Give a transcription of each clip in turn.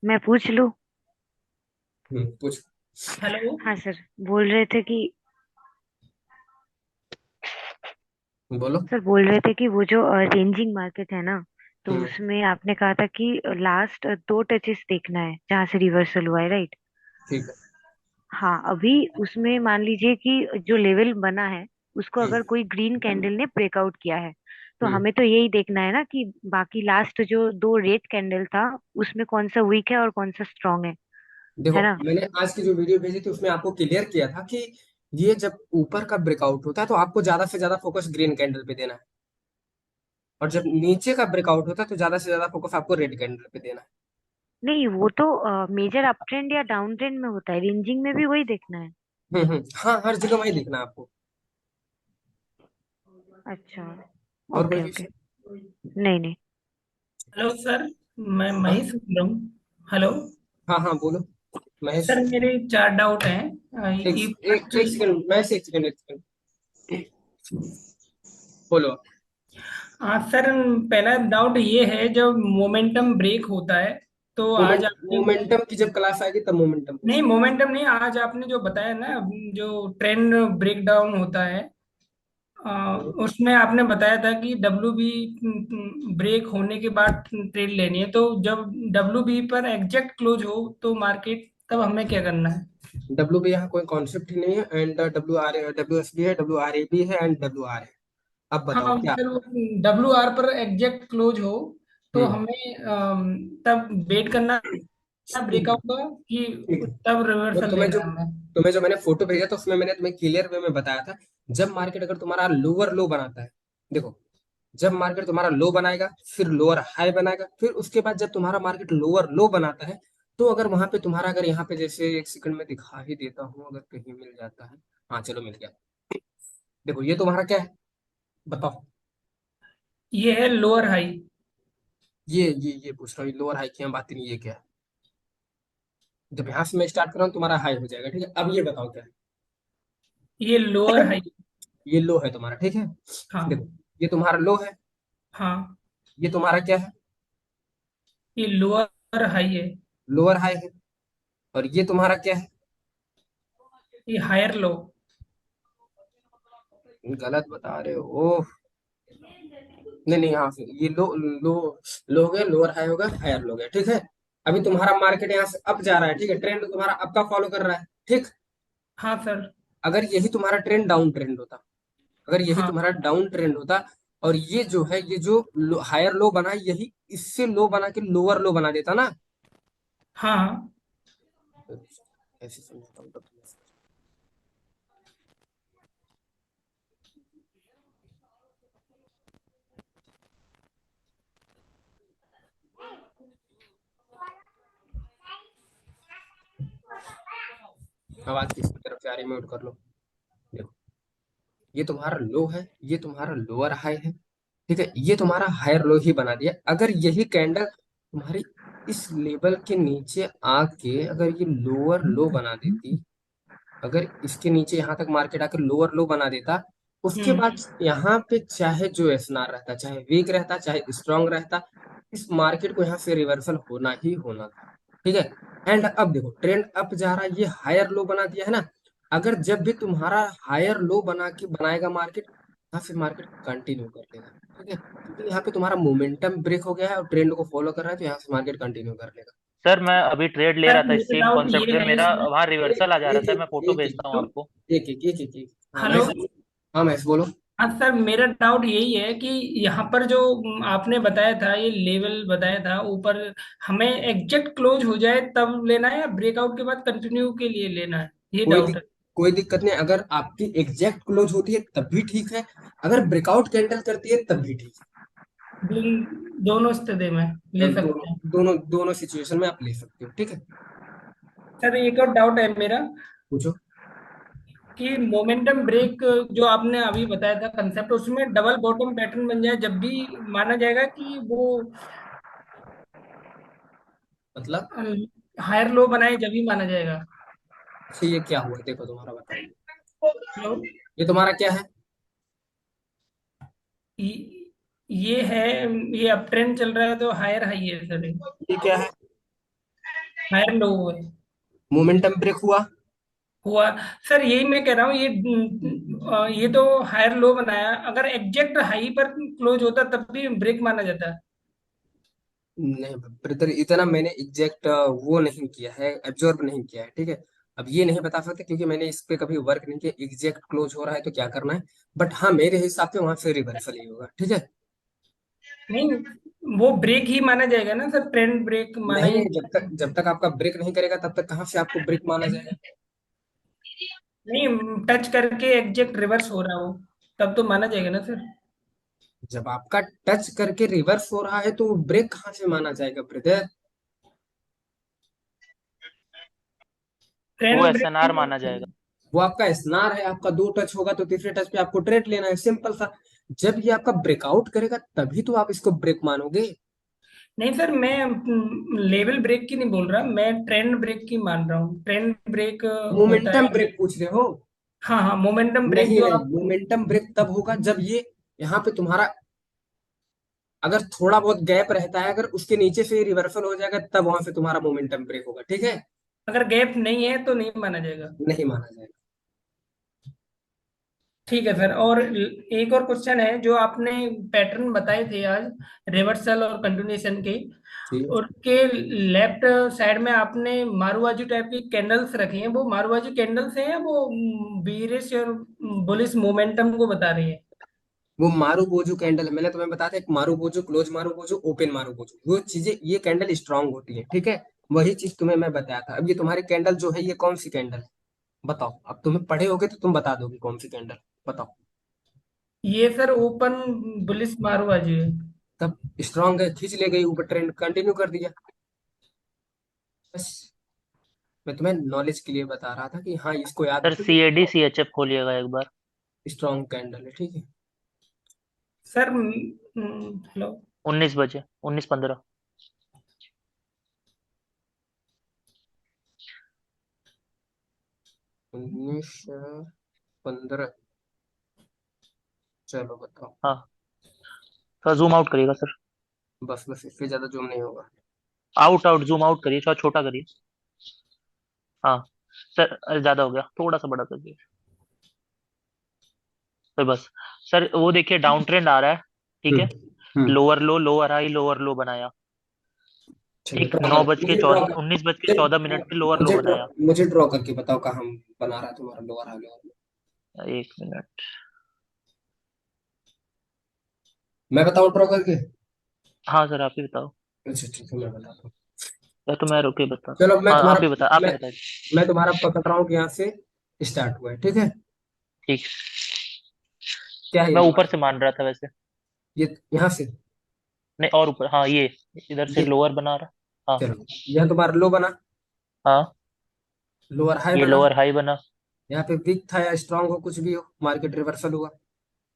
मैं पूछ लूं? पूछ। हेलो। हाँ सर, बोल रहे थे कि बोलो। सर बोल रहे थे कि वो जो रेंजिंग मार्केट है ना, तो हम्म। उसमें आपने कहा था कि लास्ट दो टचेस देखना है जहां से रिवर्सल हुआ है, राइट? ठीक है। हाँ, अभी उसमें मान लीजिए कि जो लेवल बना है उसको हम्म। अगर कोई ग्रीन कैंडल ने ब्रेकआउट किया है, तो हम्म। हमें तो यही देखना है ना कि बाकी लास्ट जो दो रेड कैंडल था उसमें कौन सा वीक है और कौन सा स्ट्रांग देखो, है ना? मैंने आज की जो वीडियो भेजी थी उसमें आपको क्लियर किया था कि ये जब ऊपर का ब्रेकआउट होता है तो आपको ज्यादा से ज्यादा फोकस ग्रीन कैंडल पे देना है, और जब नीचे का ब्रेकआउट होता है तो ज्यादा से ज्यादा फोकस आपको रेड कैंडल पे देना है। नहीं, वो तो मेजर अप ट्रेंड या डाउन ट्रेंड में होता है, रेंजिंग में भी वही देखना है। हाँ, हर जगह वही देखना है आपको। अच्छा। और कोई ओके ओके। क्वेश्चन? नहीं नहीं। हेलो सर, मैं हाँ महेश बोल रहा हूँ। हेलो। हाँ हाँ, बोलो महेश। सर मेरे चार डाउट हैं। एक ये एक फर्स्ट। एक सेकंड महेश, एक सेकंड, एक सेकंड। बोलो। हाँ सर, पहला डाउट ये है, जब मोमेंटम ब्रेक होता है तो आज आपने। मोमेंटम की जब क्लास आएगी तब मोमेंटम नहीं, पूछना। मोमेंटम नहीं, आज आपने जो बताया ना, जो ट्रेंड ब्रेक डाउन होता है, उसमें आपने बताया था कि डब्ल्यू बी ब्रेक होने के बाद ट्रेड लेनी है, तो जब डब्ल्यू बी पर एग्जैक्ट क्लोज हो तो मार्केट, तब हमें क्या करना है? डब्ल्यू बी यहाँ कोई कॉन्सेप्ट ही नहीं है, and W R, W S B है, डब्ल्यू आर ए बी है, एंड डब्ल्यू आर है। अब बताओ हाँ, क्या। अगर डब्ल्यू आर पर एग्जैक्ट क्लोज हो तो हम्म। हमें तब वेट करना है ब्रेकआउट का, ठीक कि है। तब तो रिवर्सल लेना है हमें? तुम्हें जो मैंने फोटो भेजा था उसमें मैंने तुम्हें क्लियर वे में बताया था। जब मार्केट अगर तुम्हारा लोअर लो बनाता है, देखो, जब मार्केट तुम्हारा लो बनाएगा, फिर लोअर हाई बनाएगा, फिर उसके बाद जब तुम्हारा मार्केट लोअर लो बनाता है, तो अगर वहां पे तुम्हारा, अगर यहाँ पे जैसे एक सेकंड में दिखा ही देता हूँ, अगर कहीं मिल जाता है। हाँ चलो, मिल गया। देखो ये तुम्हारा क्या है, बताओ। ये है लोअर हाई। ये पूछ रहा हूँ, लोअर हाई की हम बात नहीं, ये क्या है? जब यहाँ से मैं स्टार्ट कर रहा हूँ तुम्हारा हाई हो जाएगा, ठीक है। अब ये बताओ क्या ये लोअर है। हाई। ये लो है तुम्हारा, ठीक है। देखो, हाँ। ये तुम्हारा लो है, हाँ, ये तुम्हारा क्या है, ये लोअर हाई है। लोअर हाई है, और ये तुम्हारा क्या है? ये हायर लो। गलत बता रहे हो, ओह। नहीं नहीं, यहाँ से ये लो, लो, लो हो गया, लोअर हाई होगा, हायर लो हो गया, ठीक है। अभी तुम्हारा मार्केट यहाँ से अप जा रहा है, ठीक है, ट्रेंड तुम्हारा अप का फॉलो कर रहा है, ठीक। हाँ सर। अगर यही तुम्हारा ट्रेंड डाउन ट्रेंड होता, अगर यही हाँ। तुम्हारा डाउन ट्रेंड होता, और ये जो है, ये जो हायर लो बना है, यही इससे लो बना के लोअर लो बना देता ना। हाँ। ऐसे समझाता हूँ तब तुम्हें। आवाज किसकी तरफ से आ रही है, म्यूट कर लो। देखो, ये तुम्हारा लो है, ये तुम्हारा लोअर हाई है, ठीक है, ये तुम्हारा हायर लो ही बना दिया। अगर यही कैंडल तुम्हारी इस लेवल के नीचे आके अगर ये लोअर लो बना देती, अगर इसके नीचे यहाँ तक मार्केट आकर लोअर लो बना देता, उसके हम्म। बाद यहाँ पे चाहे जो एसएनआर रहता, चाहे वीक रहता, चाहे स्ट्रांग रहता, इस मार्केट को यहाँ से रिवर्सल होना ही होना था, ठीक है। एंड अब देखो, ट्रेंड अप जा रहा है, ये हायर लो बना दिया है ना। अगर जब भी तुम्हारा हायर लो बना के बनाएगा मार्केट, यहाँ से मार्केट कंटिन्यू कर लेगा, ठीक है, क्योंकि यहाँ पे तुम्हारा मोमेंटम ब्रेक हो गया है और ट्रेंड को फॉलो कर रहा है, तो यहाँ से मार्केट कंटिन्यू कर लेगा। सर मैं अभी ट्रेड ले सर रहा था इस मेरा सेम डाउट कॉन्सेप्ट ये पे, है मेरा इसमें। वहां रिवर्सल आ जा रहा एक था। एक मैं फोटो एक भेजता हूँ तो आपको। एक। हाँ हेलो। महेश। हाँ महेश, बोलो। हाँ सर, मेरा डाउट यही है कि यहाँ पर जो आपने बताया था, ये लेवल बताया था ऊपर, हमें एग्जैक्ट क्लोज हो जाए तब लेना है या ब्रेकआउट के बाद कंटिन्यू के लिए लेना है? ये कोई डाउट दिक, है। कोई दिक्कत नहीं, अगर आपकी एग्जैक्ट क्लोज होती है तब भी ठीक है, अगर ब्रेकआउट कैंडल करती है तब भी ठीक दोनों स्थिति में है। ले दोनों सकते हैं। दोनों दोनों सिचुएशन में आप ले सकते हो, ठीक है। सर एक और डाउट है मेरा, पूछो। कि मोमेंटम ब्रेक जो आपने अभी बताया था कंसेप्ट, उसमें डबल बॉटम पैटर्न बन जाए जब भी माना जाएगा कि वो मतलब, हायर लो बनाए जब भी माना जाएगा? अच्छा ये क्या हुआ, देखो तुम्हारा बताओ। हेलो। ये तुम्हारा क्या है? ये है, ये अप ट्रेंड चल रहा है तो हायर हाई है सर ये। ये क्या है? हायर लो है। मोमेंटम ब्रेक हुआ। हुआ। सर यही मैं कह रहा हूँ, ये तो हायर लो बनाया, अगर एग्जैक्ट हाई पर क्लोज होता तब भी ब्रेक माना जाता। नहीं ब्रदर, इतना मैंने एग्जैक्ट वो नहीं किया है, एब्जॉर्ब नहीं किया है, ठीक है। अब ये नहीं बता सकते क्योंकि मैंने इस पे कभी वर्क नहीं किया एग्जैक्ट क्लोज हो रहा है तो क्या करना है। बट हाँ, मेरे हिसाब से वहां से रिवर्सल ही होगा, ठीक है। नहीं, वो ब्रेक ही माना जाएगा ना सर, ट्रेंड ब्रेक माना नहीं ही नहीं, नहीं जब तक आपका ब्रेक नहीं करेगा तब तक कहाँ से आपको ब्रेक माना जाएगा। नहीं, टच करके एग्जैक्ट रिवर्स हो रहा हो तब तो माना जाएगा ना सर। जब आपका टच करके रिवर्स हो रहा है तो ब्रेक कहाँ से माना जाएगा ब्रदर। वो ट्रेंड ब्रेक एसएनआर माना नहीं। जाएगा। वो आपका स्नार है, आपका दो टच होगा तो तीसरे टच पे आपको ट्रेड लेना है, सिंपल सा। जब ये आपका ब्रेकआउट करेगा तभी तो आप इसको ब्रेक मानोगे। नहीं सर, मैं लेवल ब्रेक की नहीं बोल रहा, मैं ट्रेंड ब्रेक की मान रहा हूँ। ट्रेंड ब्रेक होता मोमेंटम है। ब्रेक पूछ रहे हो। हाँ हाँ, मोमेंटम ब्रेक नहीं जो नहीं, आप। मोमेंटम ब्रेक तब होगा जब ये यहाँ पे तुम्हारा अगर थोड़ा बहुत गैप रहता है, अगर उसके नीचे से रिवर्सल हो जाएगा तब वहां से तुम्हारा मोमेंटम ब्रेक होगा, ठीक है। अगर गैप नहीं है तो नहीं माना जाएगा। नहीं माना जाएगा। ठीक है सर। और एक और क्वेश्चन है, जो आपने पैटर्न बताए थे आज रिवर्सल और कंटिन्यूएशन के, ठीक है। उसके लेफ्ट साइड में आपने मारुवाजू टाइप की कैंडल्स रखी हैं, वो मारुवाजू कैंडल्स हैं या वो बीरिश और बुलिश मोमेंटम को बता रही है? वो मारू बोजू कैंडल है, मैंने तुम्हें बताया था, एक मारू बोजू, क्लोज मारू बोजू, ओपन मारू बोजू, वो चीजें ये कैंडल स्ट्रांग होती है, ठीक है। वही चीज तुम्हें मैं बताया था। अब ये तुम्हारी कैंडल जो है ये कौन सी कैंडल है बताओ। अब तुम्हें पढ़े होगे तो तुम बता दोगे कौन सी कैंडल, बताओ। ये सर ओपन बुलिश मारुवाजू है। तब स्ट्रांग है, खींच ले गई ऊपर, ट्रेंड कंटिन्यू कर दिया, बस। मैं तुम्हें नॉलेज के लिए बता रहा था कि हाँ इसको याद सर रखो, सीएडी सीएचएफ खोलिएगा एक बार। स्ट्रांग कैंडल है, ठीक है। Sir hello. 19 बजे, 19:15। 19:15। चलो बताओ। हाँ, थोड़ा जूम आउट करिएगा सर। बस बस, इससे ज्यादा जूम नहीं होगा। आउट आउट जूम आउट करिए, थोड़ा छोटा करिए। हाँ सर, अरे ज्यादा हो गया, थोड़ा सा बड़ा करिए। तो बस। सर वो देखिए डाउन ट्रेंड आ रहा है, ठीक हम्म। है। हम्म। Lower low, lower high, lower low बनाया। चलो ठीक, ड्रॉ नौ कर, बज के मुझे ड्रॉ चौदह कर, 19:14 पे लोअर लो बनाया। मुझे ड्रॉ करके बताओ कहाँ हम बना रहा है तुम्हारा लोअर हाई लोअर। एक मिनट। मैं बताऊं ड्रॉ करके। हाँ सर, आप ही बताओ, अच्छा ठीक है, मैं बताता हूँ। या तो मैं रुके बता। चलो हाँ आप ही बता, आप ही मैं बताइए। मैं तुम्हारा पकड़ रहा हूँ कि यहाँ से स्टार्ट हुआ है, ठीक है। ठीक। क्या है ये मैं ऊपर तुम्हारा, से मान रहा था वैसे। ये यहाँ से, नहीं, और ऊपर, हाँ ये इधर से ये, लोअर बना रहा। हाँ। चलो यह तुम्हारा लो बना, हाँ, लोअर हाई ये बना। लोअर हाई बना। यहाँ पे वीक था या स्ट्रांग हो कुछ भी हो, मार्केट रिवर्सल हुआ,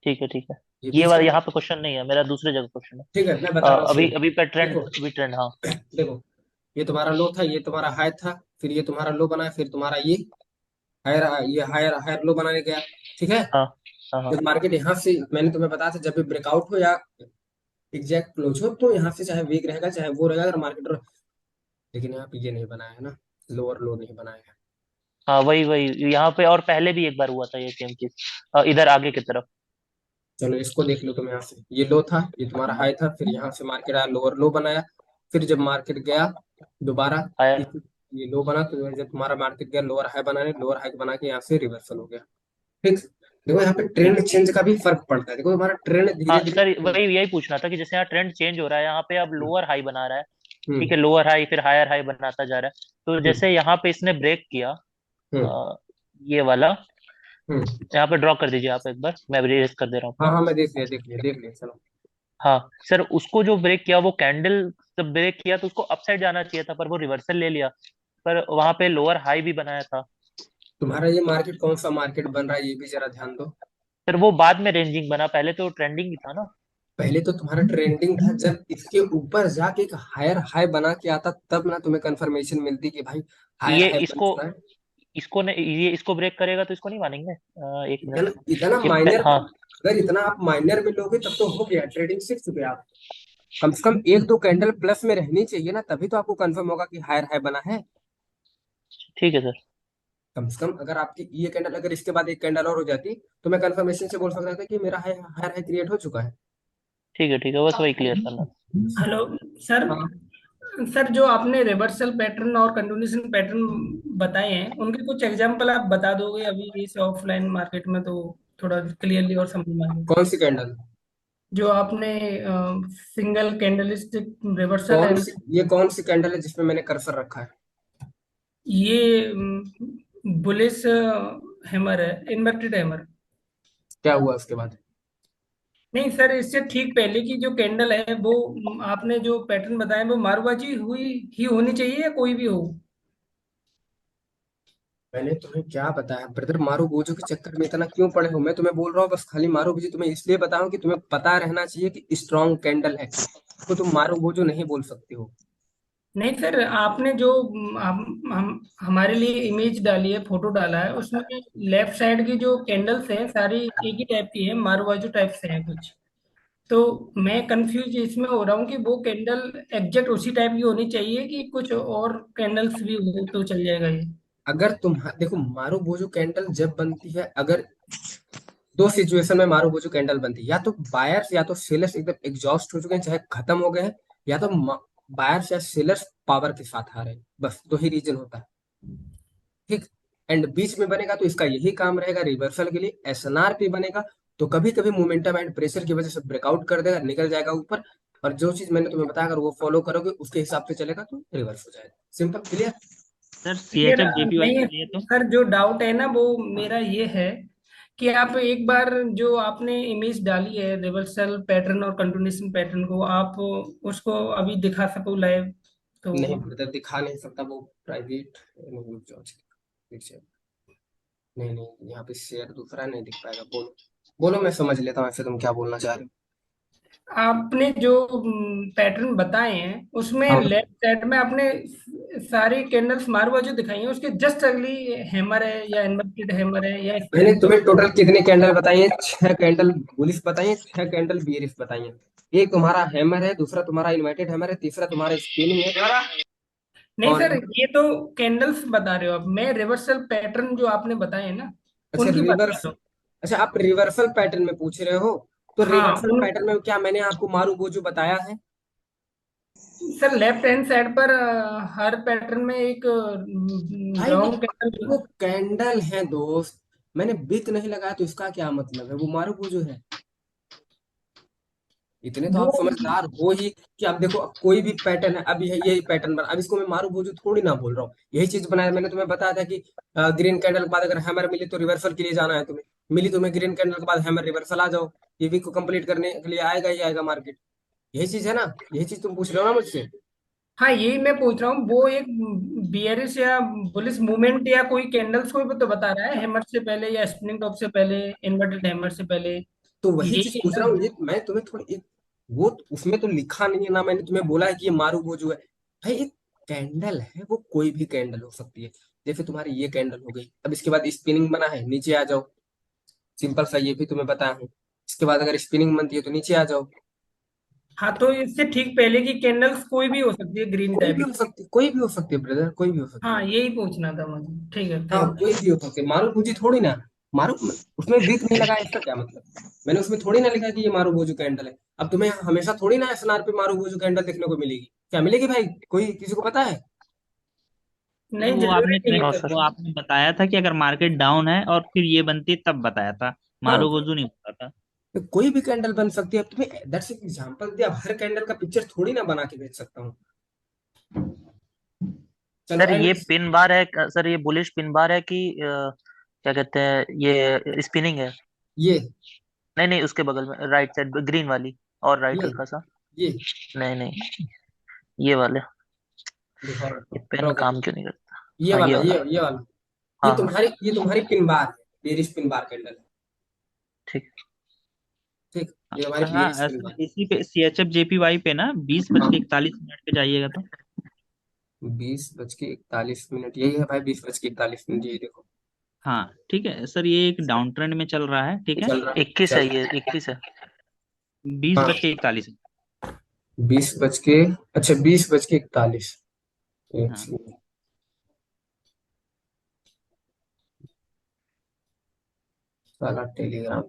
ठीक है, ठीक है। ये ये बीच वाला का। यहाँ पे क्वेश्चन नहीं है मेरा, दूसरे जगह क्वेश्चन है। ठीक है मैं बता रहा हूँ अभी सुनो। अभी पे ट्रेंड, देखो, अभी ट्रेंड, हाँ। देखो, ये तुम्हारा लो था, ये तुम्हारा हाई था, फिर ये तुम्हारा लो बना, फिर तुम्हारा ये हायर, ये हायर हायर लो बनाने गया, ठीक है। हाँ हाँ हाँ। जब मार्केट यहाँ से, मैंने तुम्हें बताया था जब भी ब्रेकआउट हो या एग्जैक्ट क्लोज हो तो यहाँ से चाहे वीक रहेगा चाहे वो रहेगा, अगर मार्केट, लेकिन यहाँ पे ये नहीं बनाया है ना, लोअर लो नहीं बनाया है। हाँ वही वही, यहाँ पे और पहले भी एक बार हुआ था ये सेम चीज, इधर आगे की तरफ। चलो इसको देख लो तुम, यहाँ से ये लो था, ये तुम्हारा हाई था, फिर यहाँ से मार्केट आया लोअर लो बनाया, फिर जब मार्केट गया दोबारा, हायर। इस- ये लो बना, तो जब तुम्हारा मार्केट गया लोअर हाई बनाने, लोअर हाई बना के यहाँ से रिवर्सल हो गया, ठीक। देखो यहाँ पे ठीक। ट्रेंड चेंज का भी फर्क पड़ता है, देखो तुम्हारा ट्रेंड हाँ धीरे सर, धीरे। वही यही पूछना था कि जैसे यहाँ ट्रेंड चेंज हो रहा है, यहाँ पे अब हम्म। लोअर हाई बना रहा है। ठीक हम्म। है, लोअर हाई फिर हायर हाई बनाता जा रहा है। तो हम्म। जैसे यहाँ पे इसने ब्रेक किया, हम्म। अ, ये वाला, हम्म। यहाँ पे ड्रॉ कर दीजिए आप एक बार, मैं रेस कर दे रहा हूँ हाँ अपना। हाँ, मैं देख लिया देख लिया देख लिया, चलो। हाँ सर, उसको जो ब्रेक किया वो कैंडल, जब ब्रेक किया तो उसको अपसाइड जाना चाहिए था, पर वो रिवर्सल ले लिया। पर वहां पे लोअर हाई भी बनाया था। तुम्हारा ये मार्केट कौन सा मार्केट बन रहा है ये भी जरा ध्यान दो। सर वो बाद में रेंजिंग बना, पहले तो ट्रेंडिंग ही था ना। पहले तो तुम्हारा ट्रेंडिंग था, जब इसके ऊपर जाके एक हायर हाई बना के आता तब ना तुम्हें कंफर्मेशन मिलती कि भाई हायर ये हाई बन इसको, चुका है। इसको ने ये इसको ब्रेक करेगा तो इसको नहीं मानेंगे। एक इतना मिनट। इतना ये माइनर, हाँ। अगर इतना आप माइनर में लोगे तब तो हो गया, ट्रेडिंग सीख चुके आप। कम से कम एक दो कैंडल प्लस में रहनी चाहिए ना, तभी तो आपको कंफर्म होगा कि हायर हाई बना है। ठीक है सर। कम से कम अगर आपकी ये कैंडल, अगर इसके बाद एक कैंडल और हो जाती, तो मैं कंफर्मेशन से बोल सकता था कि मेरा हाई हायर हाई क्रिएट हो चुका है। ठीक है, बस वही क्लियर करना था। Hello sir. हाँ, सर जो आपने रिवर्सल पैटर्न और कंटिन्यूशन पैटर्न बताए हैं उनके कुछ एग्जांपल आप बता दोगे अभी इस ऑफलाइन मार्केट में, तो थोड़ा क्लियरली और समझ में आ जाए। कौन सी कैंडल? जो आपने सिंगल कैंडलस्टिक रिवर्सल कौन एंड सी, ये कौन सी कैंडल है जिसमें मैंने कर्सर रखा है? ये बुलिश हैमर है, इन्वर्टेड हैमर। क्या हुआ उसके बाद? नहीं सर, इससे ठीक पहले की जो कैंडल है वो आपने जो पैटर्न बताया वो मारुवाजी हुई ही होनी चाहिए या कोई भी हो। मैंने तुम्हें क्या बताया ब्रदर, मारू बोझो के चक्कर में इतना क्यों पड़े हो? मैं तुम्हें बोल रहा हूँ बस खाली मारू बोझो, तुम्हें इसलिए बताऊं कि तुम्हें पता रहना चाहिए कि स्ट्रॉन्ग कैंडल है, तो तुम मारू बोझो नहीं बोल सकते हो। नहीं सर, आपने जो हमारे लिए इमेज डाली है, फोटो डाला है, उसमें लेफ्ट साइड की जो कैंडल्स हैं सारी एक ही टाइप की है, मारुवाजू टाइप से हैं कुछ। तो मैं कंफ्यूज इसमें हो रहा हूँ कि वो कैंडल एग्जैक्ट उसी टाइप की होनी चाहिए कि कुछ और कैंडल्स भी हो तो चल जाएगा ये। अगर तुम देखो, मारू बोझो कैंडल जब बनती है, अगर दो सिचुएशन में मारू बोझो कैंडल बनती है, या तो बायर्स या तो सेलर्स एकदम एग्जॉस्ट हो चुके हैं, चाहे खत्म हो गए हैं, या तो बायर्स या सेलर्स पावर के साथ आ रहे हैं, बस दो ही रीजन होता है। ठीक। एंड बीच में बनेगा तो इसका यही काम रहेगा रिवर्सल के लिए। एसएनआर पे बनेगा तो कभी कभी मोमेंटम एंड प्रेशर की वजह से ब्रेकआउट कर देगा, निकल जाएगा ऊपर, और जो चीज मैंने तुम्हें बताया अगर वो फॉलो करोगे उसके हिसाब से चलेगा तो रिवर्स हो जाएगा। Simple, clear? Sir clear CHF JPY नहीं के है लिए तो सर, जो डाउट है ना वो मेरा ये है कि आप एक बार जो आपने इमेज डाली है रिवर्सल पैटर्न और कंटिन्यूशन पैटर्न को, आप उसको अभी दिखा सको लाइव तो। नहीं ब्रदर, दिखा नहीं सकता, वो प्राइवेट। रुक जाओ, ठीक है। नहीं नहीं, यहाँ पे शेयर दूसरा नहीं दिख पाएगा। बोलो बोलो, मैं समझ लेता हूँ ऐसे तुम क्या बोलना चाह रहे आपने जो पैटर्न बताए हैं उसमें हो। हाँ, लेफ्ट साइड में आपने सारी कैंडल्स मार्वा जो दिखाई है उसके जस्ट अगली हैमर है या इन्वर्टेड हैमर है या मैंने स्पिनिंग। तुम्हें टोटल कितने कैंडल बताई है? 6 कैंडल बुलिश बताई है, 6 कैंडल बेरिश बताई है। एक तुम्हारा हैमर है, दूसरा तुम्हारा इन्वर्टेड हैमर है, तीसरा तुम्हारा स्पिनिंग है। नहीं और सर, ये तो कैंडल्स बता रहे हो आप, मैं रिवर्सल पैटर्न जो आपने बताए हैं ना अच्छा उनकी बात कर रिवर्स, रहा हूँ। अच्छा आप रिवर्सल पैटर्न में पूछ रहे हो? तो हाँ रिवर्सल पैटर्न में क्या मैंने आपको मारू बोझू बताया है? सर, लेफ्ट हैंड साइड पर हर पैटर्न में एक भाई लॉन्ग कैंडल। वो कैंडल है दोस्त, मैंने बिक नहीं लगाया तो इसका क्या मतलब है? वो मारू बोझू है। इतने तो वो आप समझदार हो ही कि अब देखो, अब कोई भी पैटर्न है, अब यही पैटर्न बना, अब इसको मैं मारू बोझू थोड़ी ना बोल रहा हूँ, यही चीज बनाया मैंने तुम्हें बताया था कि ग्रीन कैंडल के बाद अगर हैमर मिली तो रिवर्सल के लिए जाना है तुम्हें, मिली तुम्हें ग्रीन कैंडल के बाद हैमर, रिवर्सल आ जाओ, ये वीक को कंप्लीट करने के लिए आएगा ही आएगा मार्केट। यही चीज है ना, यही चीज तुम पूछ रहे हो ना मुझसे? हाँ, यही मैं पूछ रहा हूँ, वो एक बियरिश या बुलिश मूवमेंट या कोई कैंडल्स को भी तो बता रहा है, हैमर से पहले या स्पिनिंग टॉप से पहले, इन्वर्टेड हैमर से पहले। तो वही यही चीज है पूछ ना। रहा हूँ, ये मैं तुम्हें थोड़ी वो उसमें तो लिखा नहीं है ना, मैंने तुम्हें बोला है कि ये मारू बोझू है। भाई एक कैंडल है, वो कोई भी कैंडल हो सकती है। जैसे तुम्हारी ये कैंडल हो गई, अब इसके बाद स्पिनिंग बना है, नीचे आ जाओ, सिंपल सा, ये भी तुम्हें बताया हूँ। इसके बाद अगर स्पिनिंग बनती है तो नीचे आ जाओ। हाँ, तो इससे ठीक पहले की कैंडल्स कोई भी हो सकती है ग्रीन कोई भी टाइप। हो सकती है, कोई भी हो सकती है ब्रदर, कोई भी हो सकती हाँ, है। यही पूछना था मुझे। ठीक है, हाँ थैंक कोई भी हो सकती है, मारू बोझी थोड़ी ना। मारू, उसमें विक नहीं लगा इसका क्या मतलब? मैंने उसमें थोड़ी ना लिखा कि ये मारू बोझू कैंडल है। अब तुम्हें हमेशा थोड़ी ना एसएनआर पे मारू बोझू कैंडल देखने को मिलेगी, क्या मिलेगी भाई? कोई किसी को पता है? नहीं, वो जरूरी आपने नहीं है नो सर। सर। वो आपने बताया था कि अगर मार्केट डाउन है और फिर ये बनती तब बताया था, हाँ, मारूगोजू नहीं पता था। तो कोई भी कैंडल बन सकती है। अब तुम्हें दैट्स एक एग्जांपल दिया, अब हर कैंडल का पिक्चर थोड़ी ना बना के भेज सकता हूँ। चलो सर एंड, ये पिन बार है, सर ये बुलिश पिन बार है कि क्या कहते हैं, ये स्पिनिंग है? ये नहीं नहीं, उसके बगल में राइट साइड ग्रीन वाली, और राइट ये हल्का सा। ये नहीं नहीं, ये वाले। दिखाओ, ये दिखाओ, पेन रोको, काम क्यों नहीं करता? ये हाँ, ये वाला, वाला। ये वाला, हाँ हाँ, ये तुम्हारी पिन बार है, बेरिश पिन बार कैंडल है। ठीक। ठीक, ये हमारी हाँ बेरिश पिन सर, बार। इसी पे सीएचएफ जेपीवाई पे ना 20:41 पे जाइएगा तो। 20:41 यही है भाई, 20:41 यही देखो। हाँ ठीक है सर, ये एक डाउन ट्रेंड में चल रहा है, ठीक है। चल रहा, 21 चल है, रहा। ये 21 है। बीस हाँ, बज के इकतालीस 20 बज के, अच्छा 20 बज के 41। एक हाँ। सेकंड, साला टेलीग्राम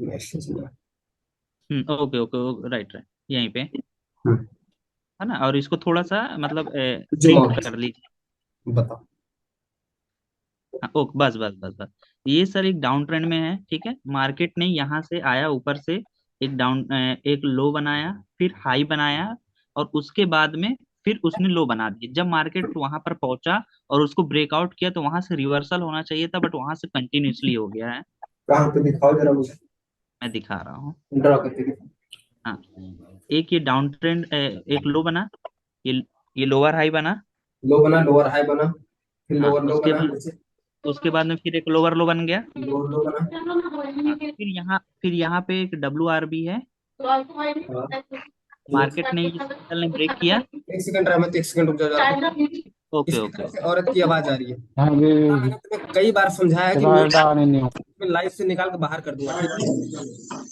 मैसेज में। ओके ओके, राइट राइट, यहीं पे हम्म, है ना। और इसको थोड़ा सा मतलब जूम प्रिंट आउट कर लीजिए। बताओ। हाँ, ओके, बस बस बस बस। ये सर एक डाउन ट्रेंड में है, ठीक है। मार्केट ने यहाँ से आया ऊपर से, एक लो बनाया, फिर हाई बनाया, और उसके बाद में फिर उसने लो बना दिया। जब मार्केट वहां पर पहुंचा और उसको ब्रेकआउट किया तो वहां से रिवर्सल होना चाहिए था, बट वहां से कंटिन्यूसली हो गया है। कहाँ पे दिखाओ जरा मुझे, मैं दिखा रहा हूँ। ड्रा करके दिखाओ। हाँ, एक ये डाउन ट्रेंड, एक लो बना, ये ये लोअर हाई बना। लो बना, लोअर हाई बना, फिर हाँ, लोअर लो उसके बना, बाद नीचे उसके बाद में फिर एक लोअर लो बन गया। लोअर लो बना। हाँ, फिर यहाँ पे एक WRB है। हाँ, मार्केट ने इस कैंडल ने ब्रेक किया। एक सेकंड रहमत, एक सेकंड रुक जाओ जरा। ओके इसकी ओके तरफ से ओके। औरत की आवाज आ रही है। हाँ जी। मैंने तुम्हें कई बार समझाया है कि चला म्यूट एल्टा नहीं हो। लाइफ से निकाल के बाहर कर दूंगा, ठीक है।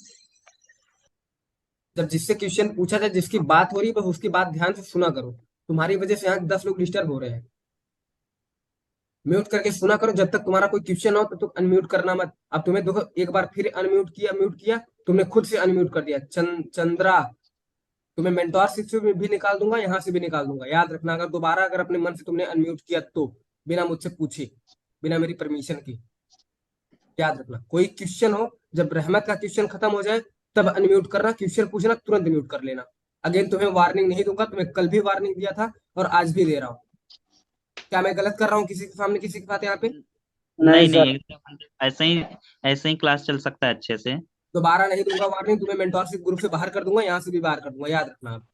जब जिससे क्वेश्चन पूछा जाए, जिसकी बात हो रही है, बस उसकी बात ध्यान से सुना करो। तुम्हारी वजह से यहाँ 10 लोग डिस्टर्ब हो रहे हैं। म्यूट करके सुना करो, जब तक तुम्हारा कोई क्वेश्चन हो तब तक अनम्यूट करना मत। अब तुम्हें देखो, एक बार फिर अनम्यूट किया, म्यूट किया, तुमने खुद से अनम्यूट कर दिया। चंद्रा, तुम्हें मेंटोरशिप से भी निकाल दूंगा, यहाँ से भी निकाल दूंगा। याद रखना, अगर दोबारा अगर अपने मन से तुमने अनम्यूट किया तो, बिना मुझसे पूछे, बिना मेरी परमिशन की। याद रखना, कोई क्वेश्चन हो, जब रहमत का क्वेश्चन खत्म हो जाए तब अनम्यूट करना, क्वेश्चन पूछना, तुरंत म्यूट कर लेना। अगेन तुम्हें वार्निंग नहीं दूंगा, तुम्हें कल भी वार्निंग दिया था और आज भी दे रहा हूँ। क्या मैं गलत कर रहा हूँ किसी के सामने, किसी के साथ यहाँ पे? नहीं नहीं नहीं, सर। एकदम ऐसे ही क्लास चल सकता है अच्छे से। दोबारा नहीं दूंगा वार्निंग, तुम्हें मेंटोरशिप ग्रुप से बाहर कर दूंगा, यहाँ से भी बाहर कर दूंगा। याद रखना आप,